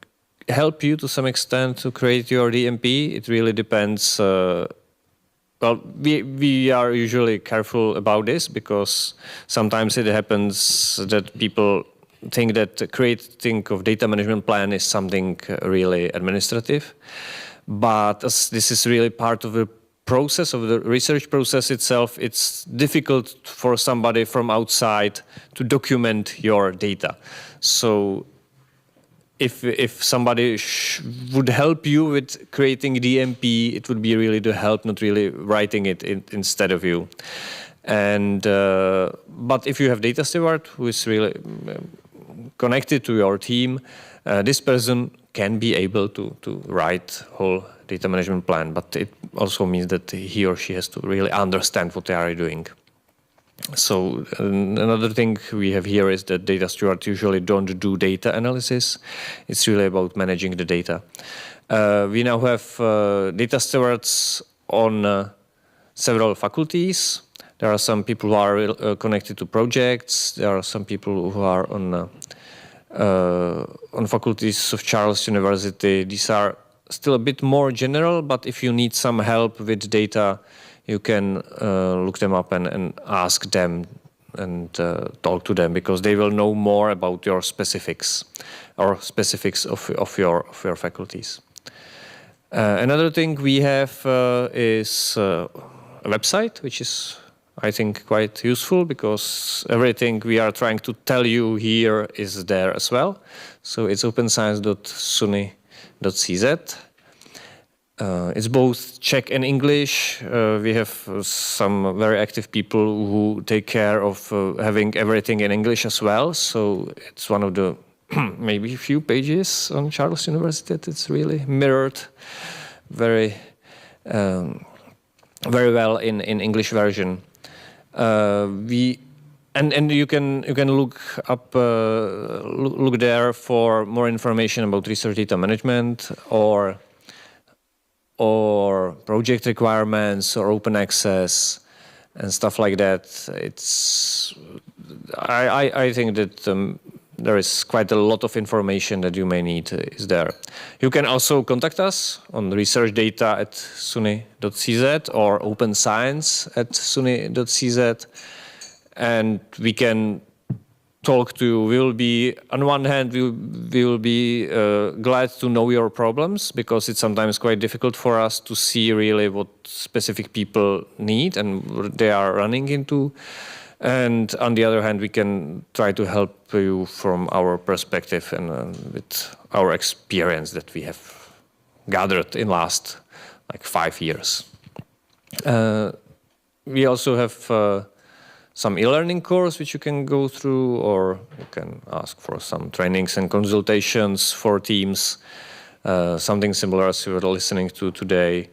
help you to some extent to create your DMP. It really depends. Well, we are usually careful about this, because sometimes it happens that people think that creating of data management plan is something really administrative. But as this is really part of the process, of the research process itself, it's difficult for somebody from outside to document your data. So if somebody would help you with creating DMP, it would be really to help, not really writing it instead of you. And but if you have data steward who is really connected to your team, this person can be able to write whole data management plan, but it also means that he or she has to really understand what they are doing. So another thing we have here is that data stewards usually don't do data analysis. It's really about managing the data. We now have data stewards on several faculties. There are some people who are connected to projects. There are some people who are on faculties of Charles University. These are still a bit more general, but if you need some help with data, you can look them up and ask them and talk to them, because they will know more about your specifics or specifics of your faculties. Another thing we have is a website, which is, I think, quite useful, because everything we are trying to tell you here is there as well. So it's openscience.suny.cz. It's both Czech and English. We have some very active people who take care of having everything in English as well. So it's one of the maybe a few pages on Charles University that it's really mirrored very well in English version. And you can look up look there for more information about research data management or project requirements or open access and stuff like that. I think that there is quite a lot of information that you may need is there. You can also contact us on researchdata@suny.cz or openscience@suny.cz, and we can talk to you. We will be, on one hand, we will be glad to know your problems, because it's sometimes quite difficult for us to see really what specific people need and what they are running into. And on the other hand, we can try to help you from our perspective and with our experience that we have gathered in last like 5 years. We also have some e-learning course which you can go through, or you can ask for some trainings and consultations for teams, something similar as you were listening to today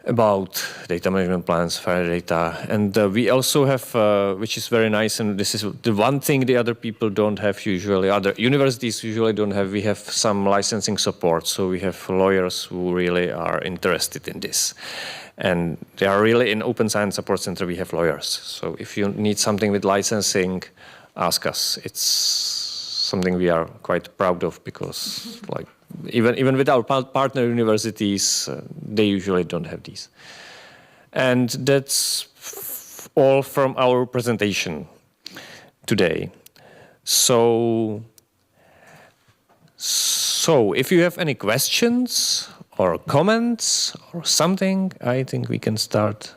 about data management plans, fair data. And we also have, which is very nice, and this is the one thing the other people don't have usually, other universities usually don't have, we have some licensing support. So we have lawyers who really are interested in this. And they are really in Open Science Support Center, we have lawyers. So if you need something with licensing, ask us. It's something we are quite proud of, because like even with our partner universities, they usually don't have these. And that's all from our presentation today. So if you have any questions or comments or something, I think we can start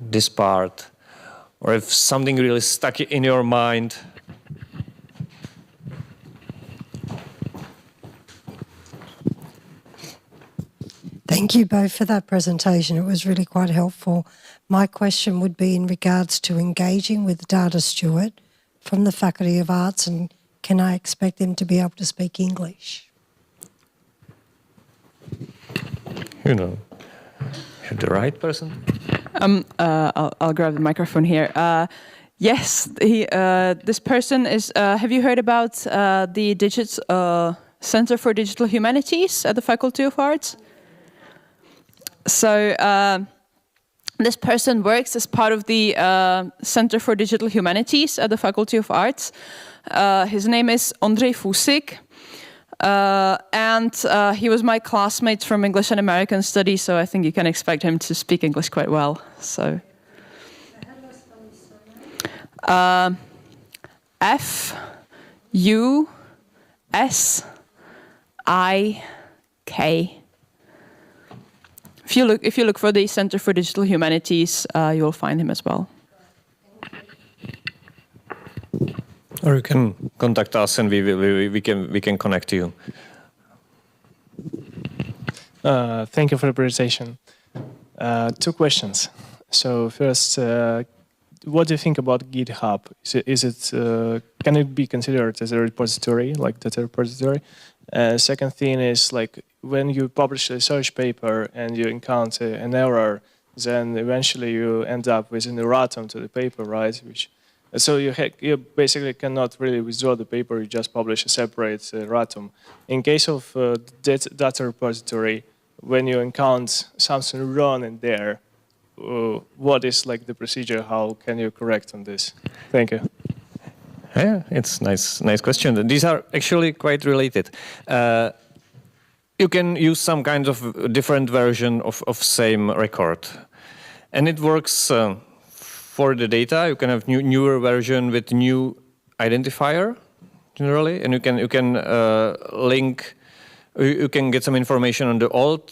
this part. Or if something really stuck in your mind. Thank you both for that presentation. It was really quite helpful. My question would be in regards to engaging with Data Steward from the Faculty of Arts, and can I expect them to be able to speak English? You know, you're the right person. I'll grab the microphone here. Yes, this person is. Have you heard about the Center for Digital Humanities at the Faculty of Arts? So this person works as part of the Center for Digital Humanities at the Faculty of Arts. His name is Ondřej Fusik, and he was my classmate from English and American Studies, so I think you can expect him to speak English quite well. So F-U-S-I-K. If you look for the Center for Digital Humanities, you will find him as well. Or you can contact us, and we can connect you. Thank you for the presentation. 2 questions. So first, what do you think about GitHub? Can it be considered as a repository, like data repository? Second thing is, like, when you publish a research paper and you encounter an error, then eventually you end up with an erratum to the paper, right? So you basically cannot really withdraw the paper, you just publish a separate erratum. In case of data repository, when you encounter something wrong in there, what is like the procedure? How can you correct on this? Thank you. Yeah, it's nice question. These are actually quite related. You can use some kind of different version of same record, and it works for the data. You can have newer version with new identifier generally, and you can link. You can get some information on the old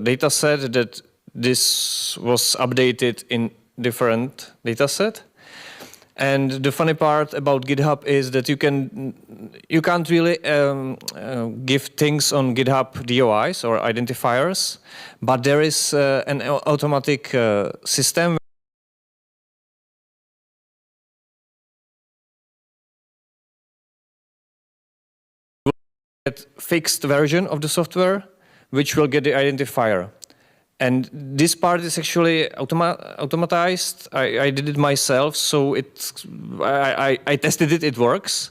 data set that this was updated in different data set. And the funny part about GitHub is that you can't really give things on GitHub DOIs or identifiers, but there is an automatic system get fixed version of the software, which will get the identifier. And this part is actually automatized. I did it myself, so I tested it. It works,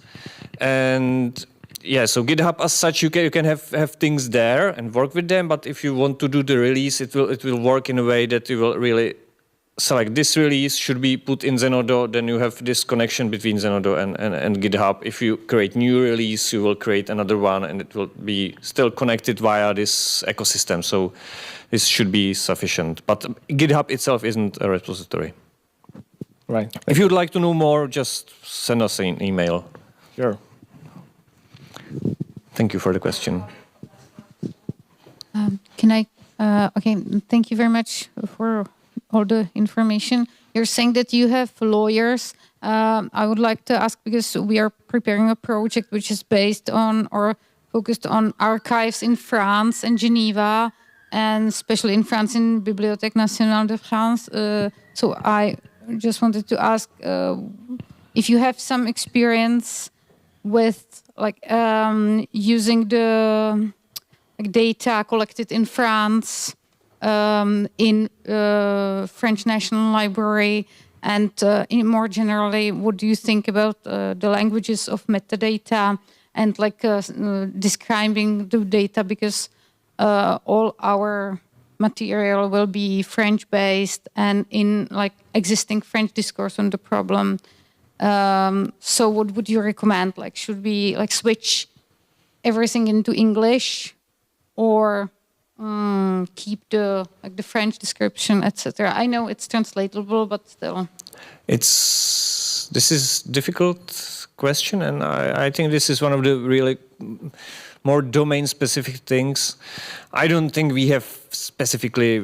and yeah. So GitHub as such, you can have things there and work with them. But if you want to do the release, it will work in a way that you will really select this release should be put in Zenodo. Then you have this connection between Zenodo and GitHub. If you create new release, you will create another one, and it will be still connected via this ecosystem. So this should be sufficient. But GitHub itself isn't a repository. Right. If you'd like to know more, just send us an email. Sure. Thank you for the question. Can I? Okay, thank you very much for all the information. You're saying that you have lawyers. I would like to ask, because we are preparing a project which is based on or focused on archives in France and Geneva, and especially in France in Bibliothèque Nationale de France. So I just wanted to ask if you have some experience with using the data collected in France in French National Library, and more generally, what do you think about the languages of metadata and describing the data, because all our material will be French-based and in existing French discourse on the problem. So what would you recommend? Should we switch everything into English, or keep the French description, etc.? I know it's translatable, but still. This is difficult question, and I think this is one of the really more domain-specific things. I don't think we have specifically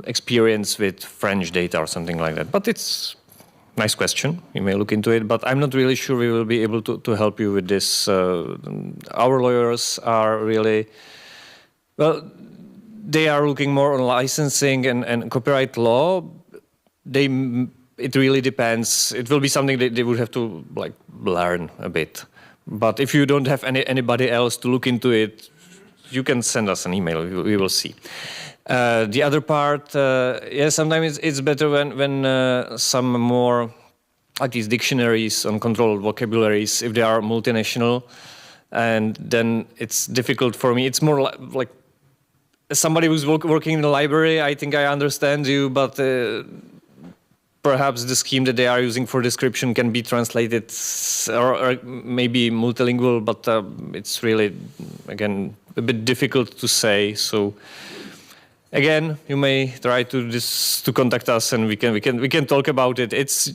experience with French data or something like that, but it's nice question. You may look into it, but I'm not really sure we will be able to help you with this. Our lawyers are really, well, they are looking more on licensing and copyright law. It really depends. It will be something that they would have to learn a bit. But if you don't have anybody else to look into it, you can send us an email. We will see. The other part, sometimes it's better when some more these dictionaries on controlled vocabularies, if they are multinational, and then it's difficult for me. It's more like somebody who's working in the library. I think I understand you, but perhaps the scheme that they are using for description can be translated or maybe multilingual, but it's really, again, a bit difficult to say. So again, you may try to contact us, and we can talk about it. It's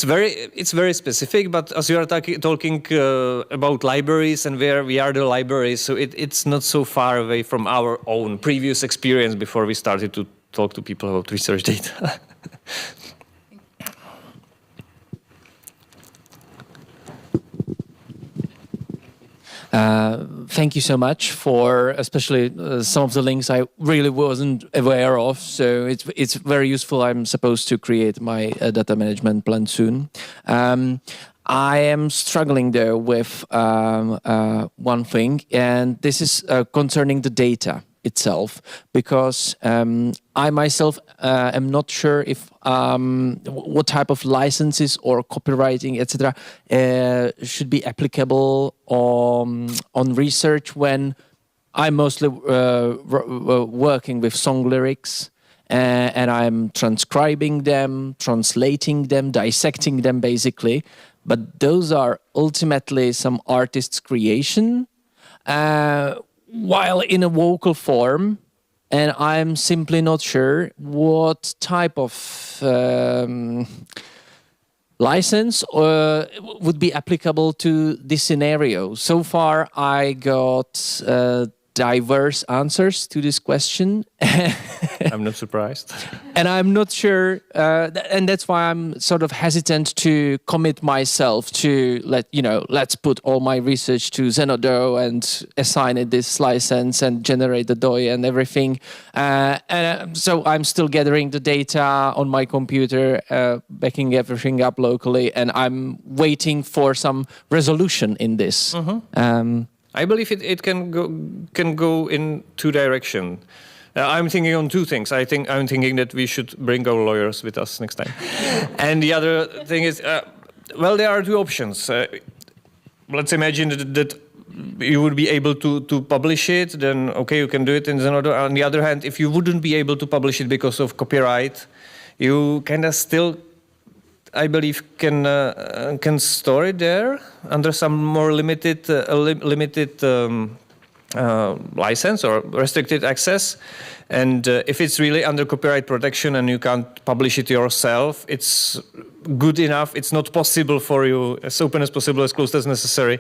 very specific, but as you are talking about libraries and where we are the libraries, so it's not so far away from our own previous experience before we started to talk to people about research data. Thank you so much for especially some of the links I really wasn't aware of. So it's very useful. I'm supposed to create my data management plan soon. I am struggling there with one thing, and this is concerning the data itself, because I myself am not sure if what type of licenses or copywriting, etc., should be applicable on research when I'm mostly working with song lyrics, and I'm transcribing them, translating them, dissecting them, basically. But those are ultimately some artist's creation, while in a vocal form, and I'm simply not sure what type of license would be applicable to this scenario. So far, I got diverse answers to this question. I'm not surprised. And I'm not sure, and that's why I'm sort of hesitant to commit myself to let's put all my research to Zenodo and assign it this license and generate the DOI and everything. So I'm still gathering the data on my computer, backing everything up locally, and I'm waiting for some resolution in this. Mm-hmm. I believe it can go in two directions. I'm thinking on two things. I'm thinking that we should bring our lawyers with us next time. And the other thing is, there are two options. Let's imagine that you would be able to publish it, then okay, you can do it in Zenodo. On the other hand, if you wouldn't be able to publish it because of copyright, you kind of still, I believe, can store it there under some more limited license or restricted access. And if it's really under copyright protection and you can't publish it yourself, it's good enough. It's not possible for you, as open as possible, as closed as necessary.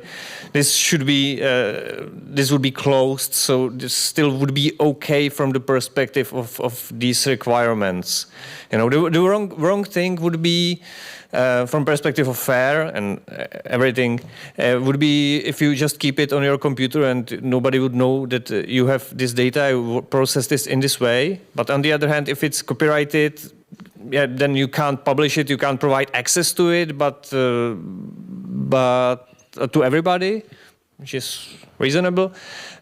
This should be, this would be closed, so this still would be okay from the perspective of these requirements. You know, the wrong thing would be, from perspective of fair and everything, would be if you just keep it on your computer and nobody would know that you have this data, you process this in this way. But on the other hand, if it's copyrighted, yeah, then you can't publish it, you can't provide access to it, but to everybody, which is reasonable.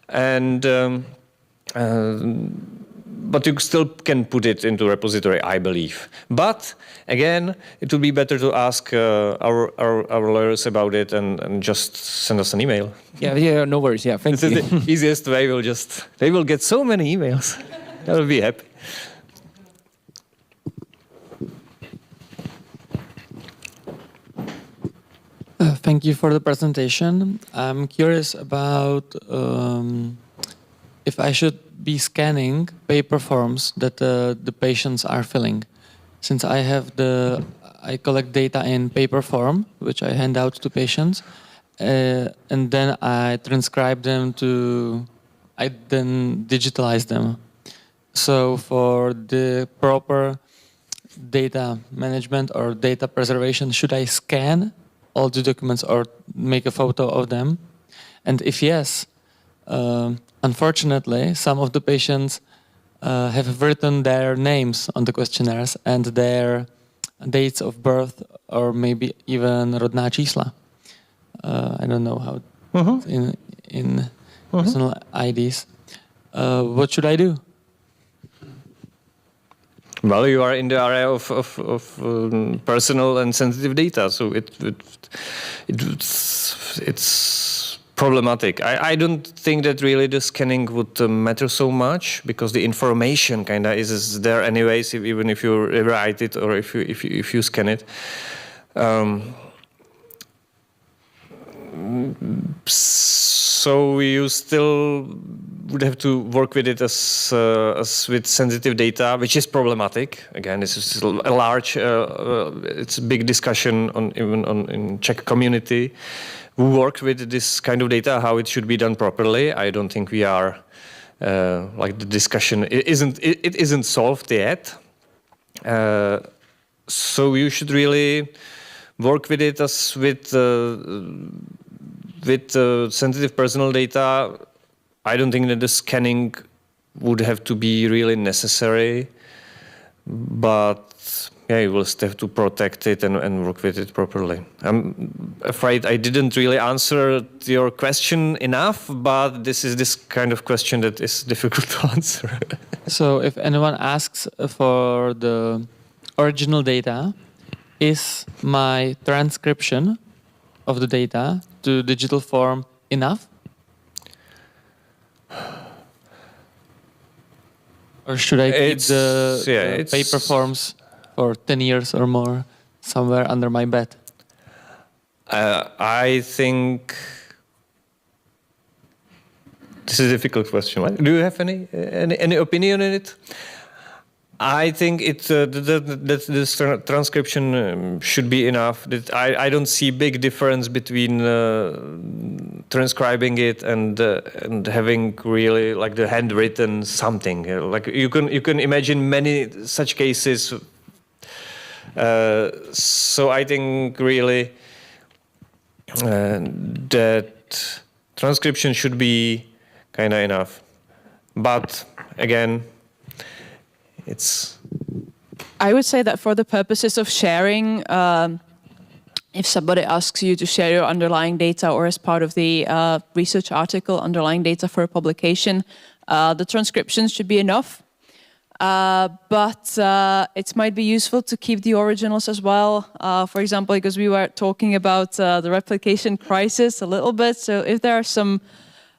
And but you still can put it into repository, I believe. But again, it would be better to ask our lawyers about it and just send us an email. Yeah, no worries. Yeah, thank you. This is the easiest way. They will get so many emails. They will be happy. Thank you for the presentation. I'm curious about if I should be scanning paper forms that the patients are filling. Since I collect data in paper form, which I hand out to patients, and then I transcribe them I then digitalize them. So for the proper data management or data preservation, should I scan all the documents or make a photo of them? And if yes, unfortunately, some of the patients have written their names on the questionnaires and their dates of birth, or maybe even rodná čísla. I don't know how in personal IDs. What should I do? Well, you are in the area of personal and sensitive data, so it's problematic. I don't think that really the scanning would matter so much, because the information kind of is there anyways, even if you write it or if you scan it. So you still would have to work with it as with sensitive data, which is problematic. Again, this is a large, it's a big discussion even in Czech community who work with this kind of data, how it should be done properly. I don't think we are like the discussion. It isn't solved yet. So you should really work with it as with sensitive personal data. I don't think that the scanning would have to be really necessary, but yeah, you will still have to protect it and work with it properly. I'm afraid I didn't really answer your question enough, but this is this kind of question that is difficult to answer. So if anyone asks for the original data, is my transcription of the data to digital form enough? Or should I keep the paper forms for 10 years or more somewhere under my bed? I think this is a difficult question. Right? Do you have any opinion on it? I think the transcription should be enough. I don't see big difference between transcribing it and having really like the handwritten something. Like you can imagine many such cases. So I think really that transcription should be kind of enough. But again, I would say that for the purposes of sharing, if somebody asks you to share your underlying data or as part of the research article, underlying data for a publication, the transcriptions should be enough. But it might be useful to keep the originals as well. For example, because we were talking about the replication crisis a little bit. So if there are some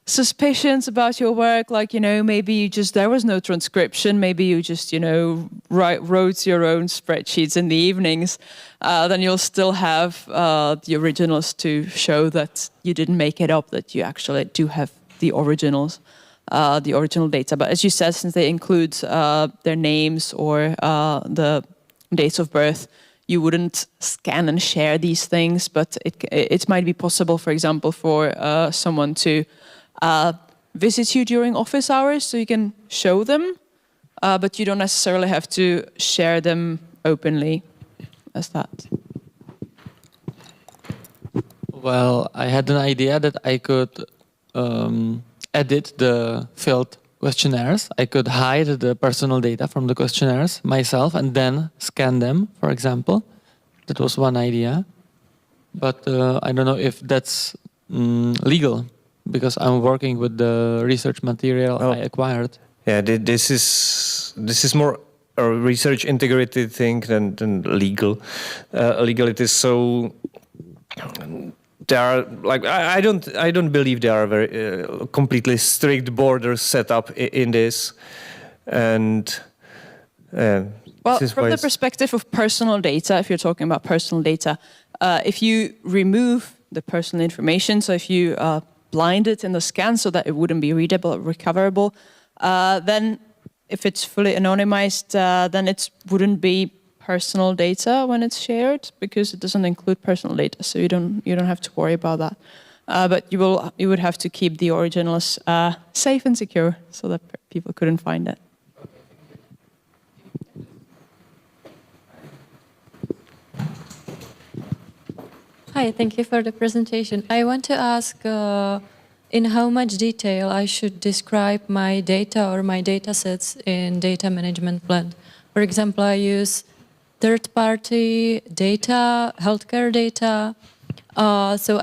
suspicions about your work, like, maybe there was no transcription, maybe you just, wrote your own spreadsheets in the evenings, then you'll still have the originals to show that you didn't make it up, that you actually do have the originals, the original data. But as you said, since they include their names or the dates of birth, you wouldn't scan and share these things, but it might be possible, for example, for someone to visit you during office hours, so you can show them, but you don't necessarily have to share them openly as that. Well, I had an idea that I could edit the filled questionnaires. I could hide the personal data from the questionnaires myself and then scan them, for example. That was one idea. But I don't know if that's legal, because I'm working with the research material I acquired. Yeah, this is more a research integrated thing than legal. Legal it is so. There are like I don't believe there are very completely strict borders set up in this, and well, from the perspective of personal data, if you're talking about personal data, if you remove the personal information, so if you blind it in the scan so that it wouldn't be readable or recoverable, then if it's fully anonymized, then it wouldn't be personal data when it's shared, because it doesn't include personal data, so you don't have to worry about that. But you would have to keep the originals safe and secure so that people couldn't find it. Hi, thank you for the presentation. I want to ask in how much detail I should describe my data or my data sets in data management plan. For example, I use third-party data, healthcare data. So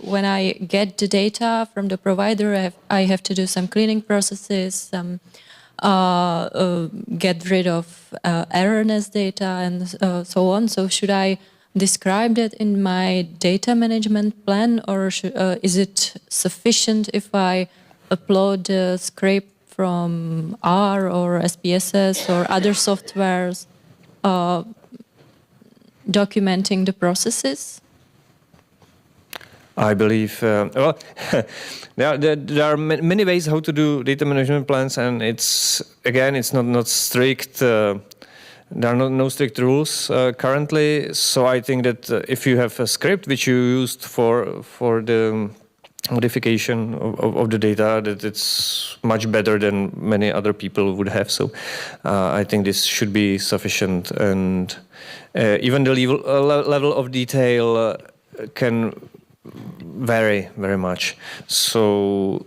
when I get the data from the provider, I have to do some cleaning processes, some get rid of erroneous data and so on. So should I describe that in my data management plan, or is it sufficient if I upload the script from R or SPSS or other softwares documenting the processes? I believe, well, there are many ways how to do data management plans, and it's not strict. There are no strict rules currently. So I think that if you have a script which you used for the modification of the data, that it's much better than many other people would have. So I think this should be sufficient, and even the level of detail can vary very much. So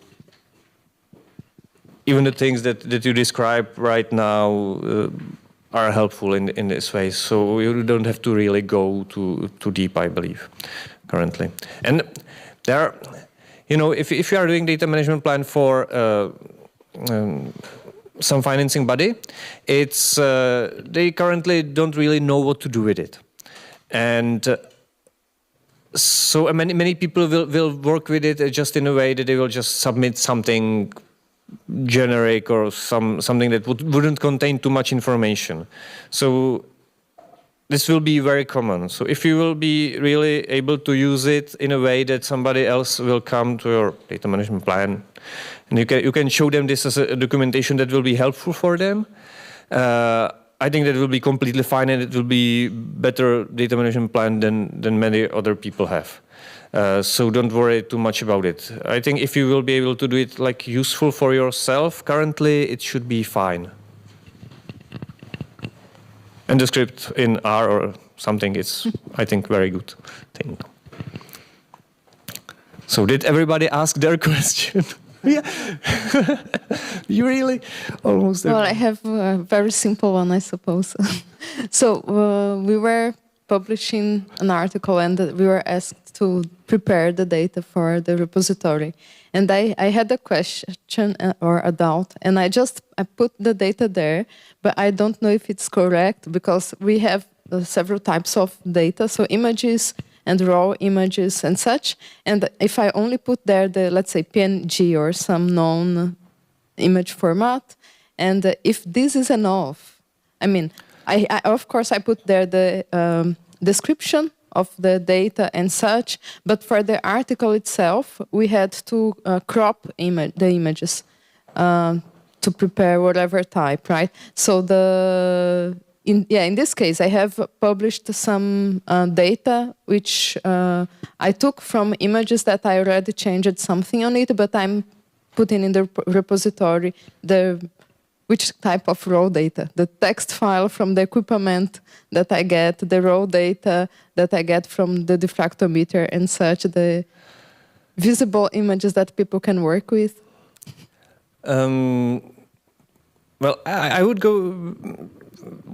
even the things that you describe right now are helpful in this way. So you don't have to really go too deep, I believe, currently. And there are, if you are doing data management plan for some financing body, it's they currently don't really know what to do with it, and so many people will work with it just in a way that they will just submit something generic or something that wouldn't contain too much information. So this will be very common. So if you will be really able to use it in a way that somebody else will come to your data management plan, and you can show them this as a documentation that will be helpful for them, I think that will be completely fine, and it will be better data management plan than many other people have. So don't worry too much about it. I think if you will be able to do it like useful for yourself, currently it should be fine. And the script in R or something is, I think, very good thing. So did everybody ask their question? Yeah. You really almost. Well, I have a very simple one, I suppose. So we were publishing an article, and we were asked to prepare the data for the repository. And I had a question or a doubt, and I put the data there, but I don't know if it's correct, because we have several types of data, so images and raw images and such. And if I only put there the, let's say, PNG or some known image format, and if this is enough, I mean, I of course I put there the description of the data and such. But for the article itself, we had to crop the images to prepare whatever type, right? So in this case, I have published some data which I took from images that I already changed something on it, but I'm putting in the repository which type of raw data, the text file from the equipment that I get, the raw data that I get from the diffractometer and such, the visible images that people can work with. Well, I would go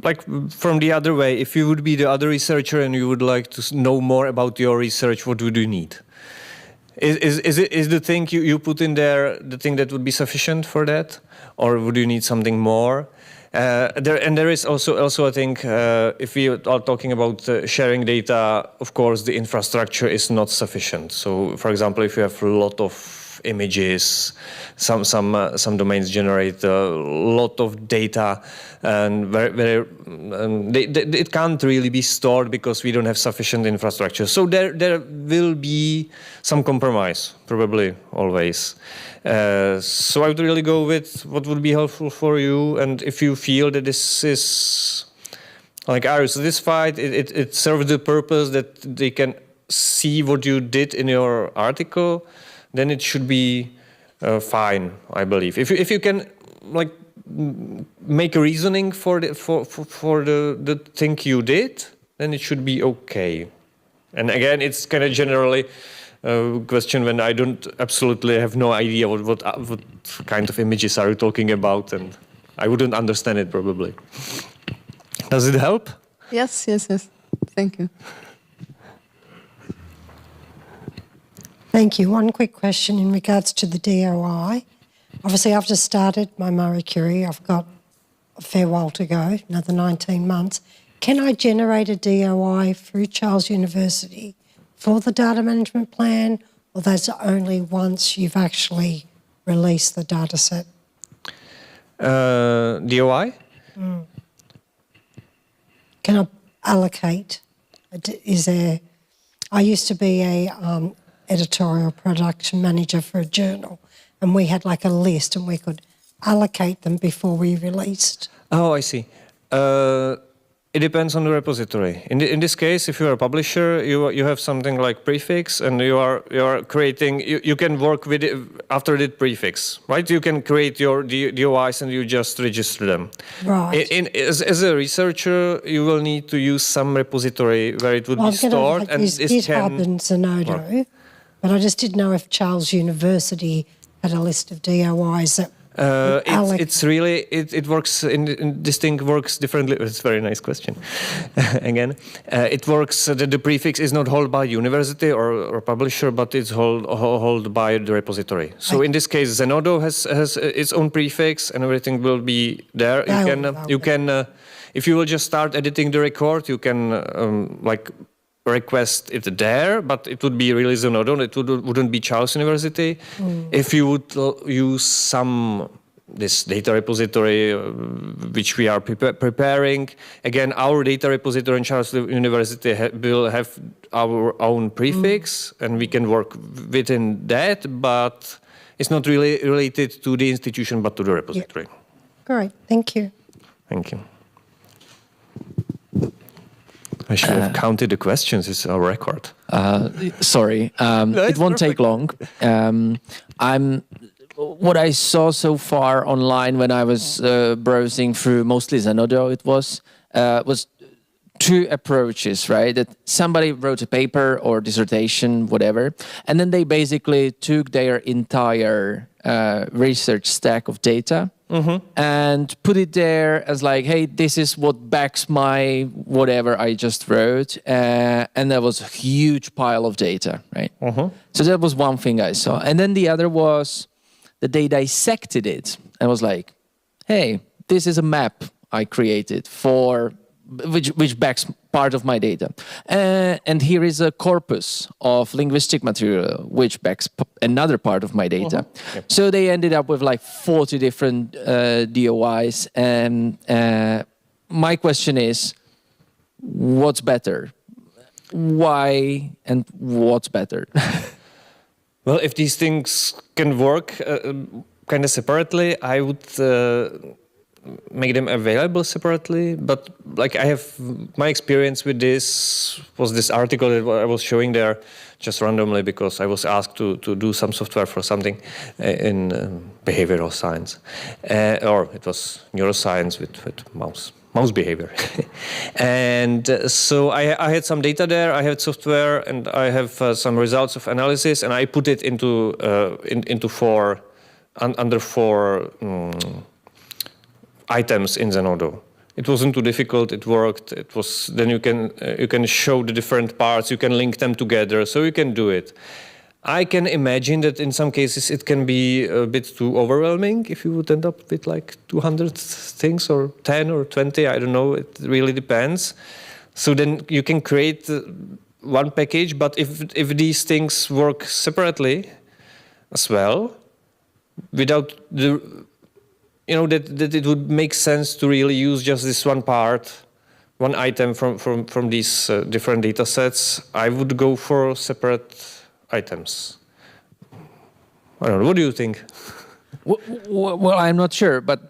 like from the other way. If you would be the other researcher and you would like to know more about your research, what would you need? Is the thing you put in there the thing that would be sufficient for that, or would you need something more? There is also I think if we are talking about sharing data, of course the infrastructure is not sufficient. So, for example, if you have a lot of images, some domains generate a lot of data, and it can't really be stored because we don't have sufficient infrastructure. So there will be some compromise, probably always. So I would really go with what would be helpful for you, and if you feel that this is like, are you satisfied? It serves the purpose that they can see what you did in your article, then it should be fine, I believe. If you can like make a reasoning for the thing you did, then it should be okay. And again, it's kind of generally a question when I don't absolutely have no idea what kind of images are you talking about, and I wouldn't understand it probably. Does it help? Yes. Thank you. Thank you. One quick question in regards to the DOI. Obviously, I've just started my Marie Curie. I've got a fair while to go, another 19 months. Can I generate a DOI through Charles University for the data management plan, or that's only once you've actually released the data set? DOI? Can I allocate? I used to be a editorial production manager for a journal, and we had like a list and we could allocate them before we released. Oh, I see. It depends on the repository. In this case, if you're a publisher, you have something like prefix, and you are creating. You can work with it after the prefix, right? You can create your DOIs and you just register them. Right. As a researcher, you will need to use some repository where it would be stored, and this GitHub can. and Zenodo, but I just didn't know if Charles University had a list of DOIs that. It's really it works in this thing works differently. It's a very nice question. Again, it works that the prefix is not held by university or publisher, but it's held by the repository. So in this case, Zenodo has its own prefix, and everything will be there. You can if you will just start editing the record, you can request it there, but it would be really Zenodo. It wouldn't be Charles University. If you would use this data repository which we are preparing, again, our data repository in Charles University will have our own prefix, and we can work within that, but it's not really related to the institution, but to the repository. Yeah. Great, thank you. Thank you. I should have counted the questions. It's our record. Sorry, it won't take long. What I saw so far online when I was browsing through mostly Zenodo, it was two approaches, right? That somebody wrote a paper or dissertation, whatever, and then they basically took their entire research stack of data. And put it there as like, hey, this is what backs my whatever I just wrote. And there was a huge pile of data, right? So that was one thing I saw. And then the other was that they dissected it and was like, hey, this is a map I created for which backs part of my data. And here is a corpus of linguistic material which backs another part of my data. Yep. So they ended up with like 40 different DOIs. And my question is, what's better? why and what's better? Well, if these things can work kind of separately, I would make them available separately. But like I have my experience with this was this article that I was showing there just randomly because I was asked to do some software for something in behavioral science, or it was neuroscience with mouse behavior. And so I had some data there, I had software, and I have some results of analysis, and I put it into under four items in Zenodo. It wasn't too difficult. It worked. It was. Then you can show the different parts. You can link them together, so you can do it. I can imagine that in some cases it can be a bit too overwhelming if you would end up with like 200 things or 10 or 20. I don't know. It really depends. So then you can create one package, but if these things work separately as well, without the that it would make sense to really use just this one part, one item from these different data sets, I would go for separate items. I don't know. What do you think? Well, I'm not sure, but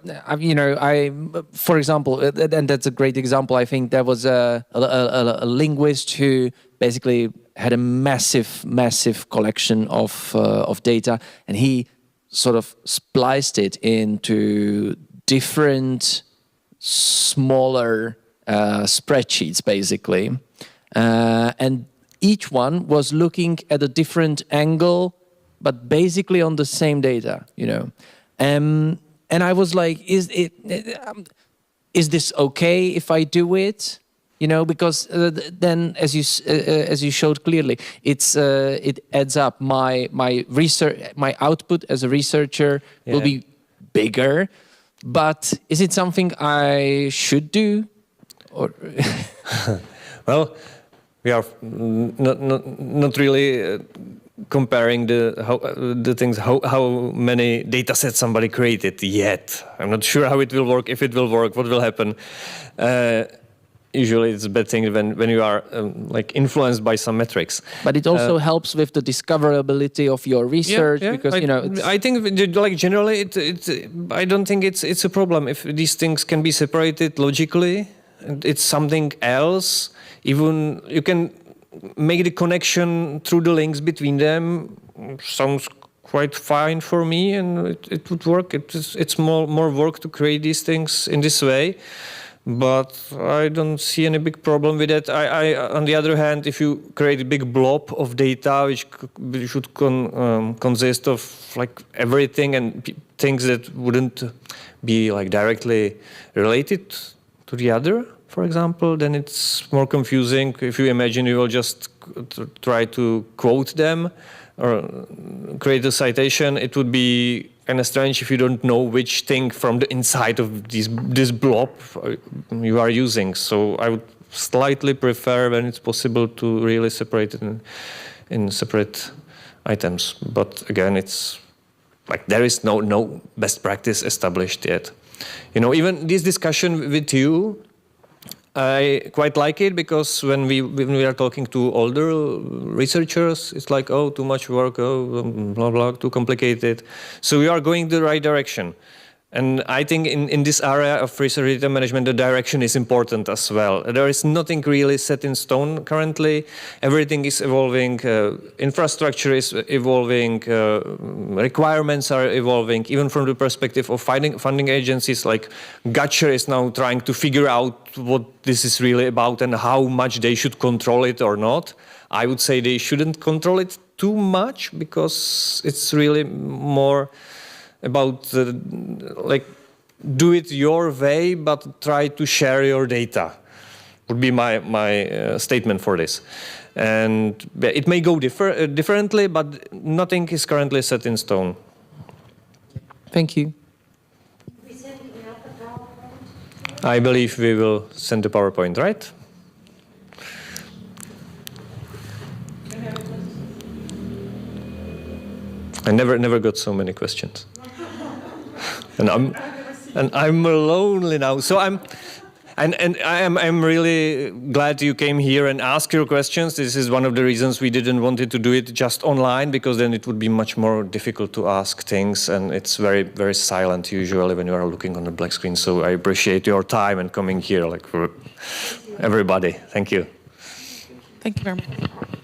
for example, and that's a great example. I think there was a linguist who basically had a massive collection of data, and he sort of spliced it into different smaller spreadsheets, basically, and each one was looking at a different angle, but basically on the same data, and I was like, is this okay if I do it? Because then, as you showed clearly, it adds up. My research, my output as a researcher will be bigger. But is it something I should do? Or well, we are not really comparing the things how many data sets somebody created yet. I'm not sure how it will work. If it will work, what will happen? Usually it's a bad thing when you are influenced by some metrics. But it also helps with the discoverability of your research because I think generally I don't think it's a problem if these things can be separated logically. It's something else. Even you can make the connection through the links between them. Sounds quite fine for me, and it would work. It's more work to create these things in this way. But I don't see any big problem with it. On the other hand, if you create a big blob of data, which should consist of everything and things that wouldn't be directly related to the other, for example, then it's more confusing. If you imagine you will just try to quote them or create a citation, it would be kind of strange if you don't know which thing from the inside of this blob you are using. So I would slightly prefer, when it's possible, to really separate it in separate items. But again, it's there is no best practice established yet. Even this discussion with you, I quite like it, because when we are talking to older researchers, it's like, oh, too much work, oh, blah, blah, too complicated. So we are going the right direction. And I think in this area of research data management, the direction is important as well. There is nothing really set in stone currently. Everything is evolving. Infrastructure is evolving. Requirements are evolving. Even from the perspective of funding agencies, like Gotcha is now trying to figure out what this is really about and how much they should control it or not. I would say they shouldn't control it too much, because it's really more about do it your way, but try to share your data, would be my statement for this. And it may go differently, but nothing is currently set in stone. Thank you. I believe we will send the PowerPoint, right? I never got so many questions. And I'm lonely now. So And I'm really glad you came here and asked your questions. This is one of the reasons we didn't want to do it just online, because then it would be much more difficult to ask things, and it's very, very silent usually when you are looking on the black screen. So I appreciate your time and coming here, like, for everybody. Thank you. Thank you very much.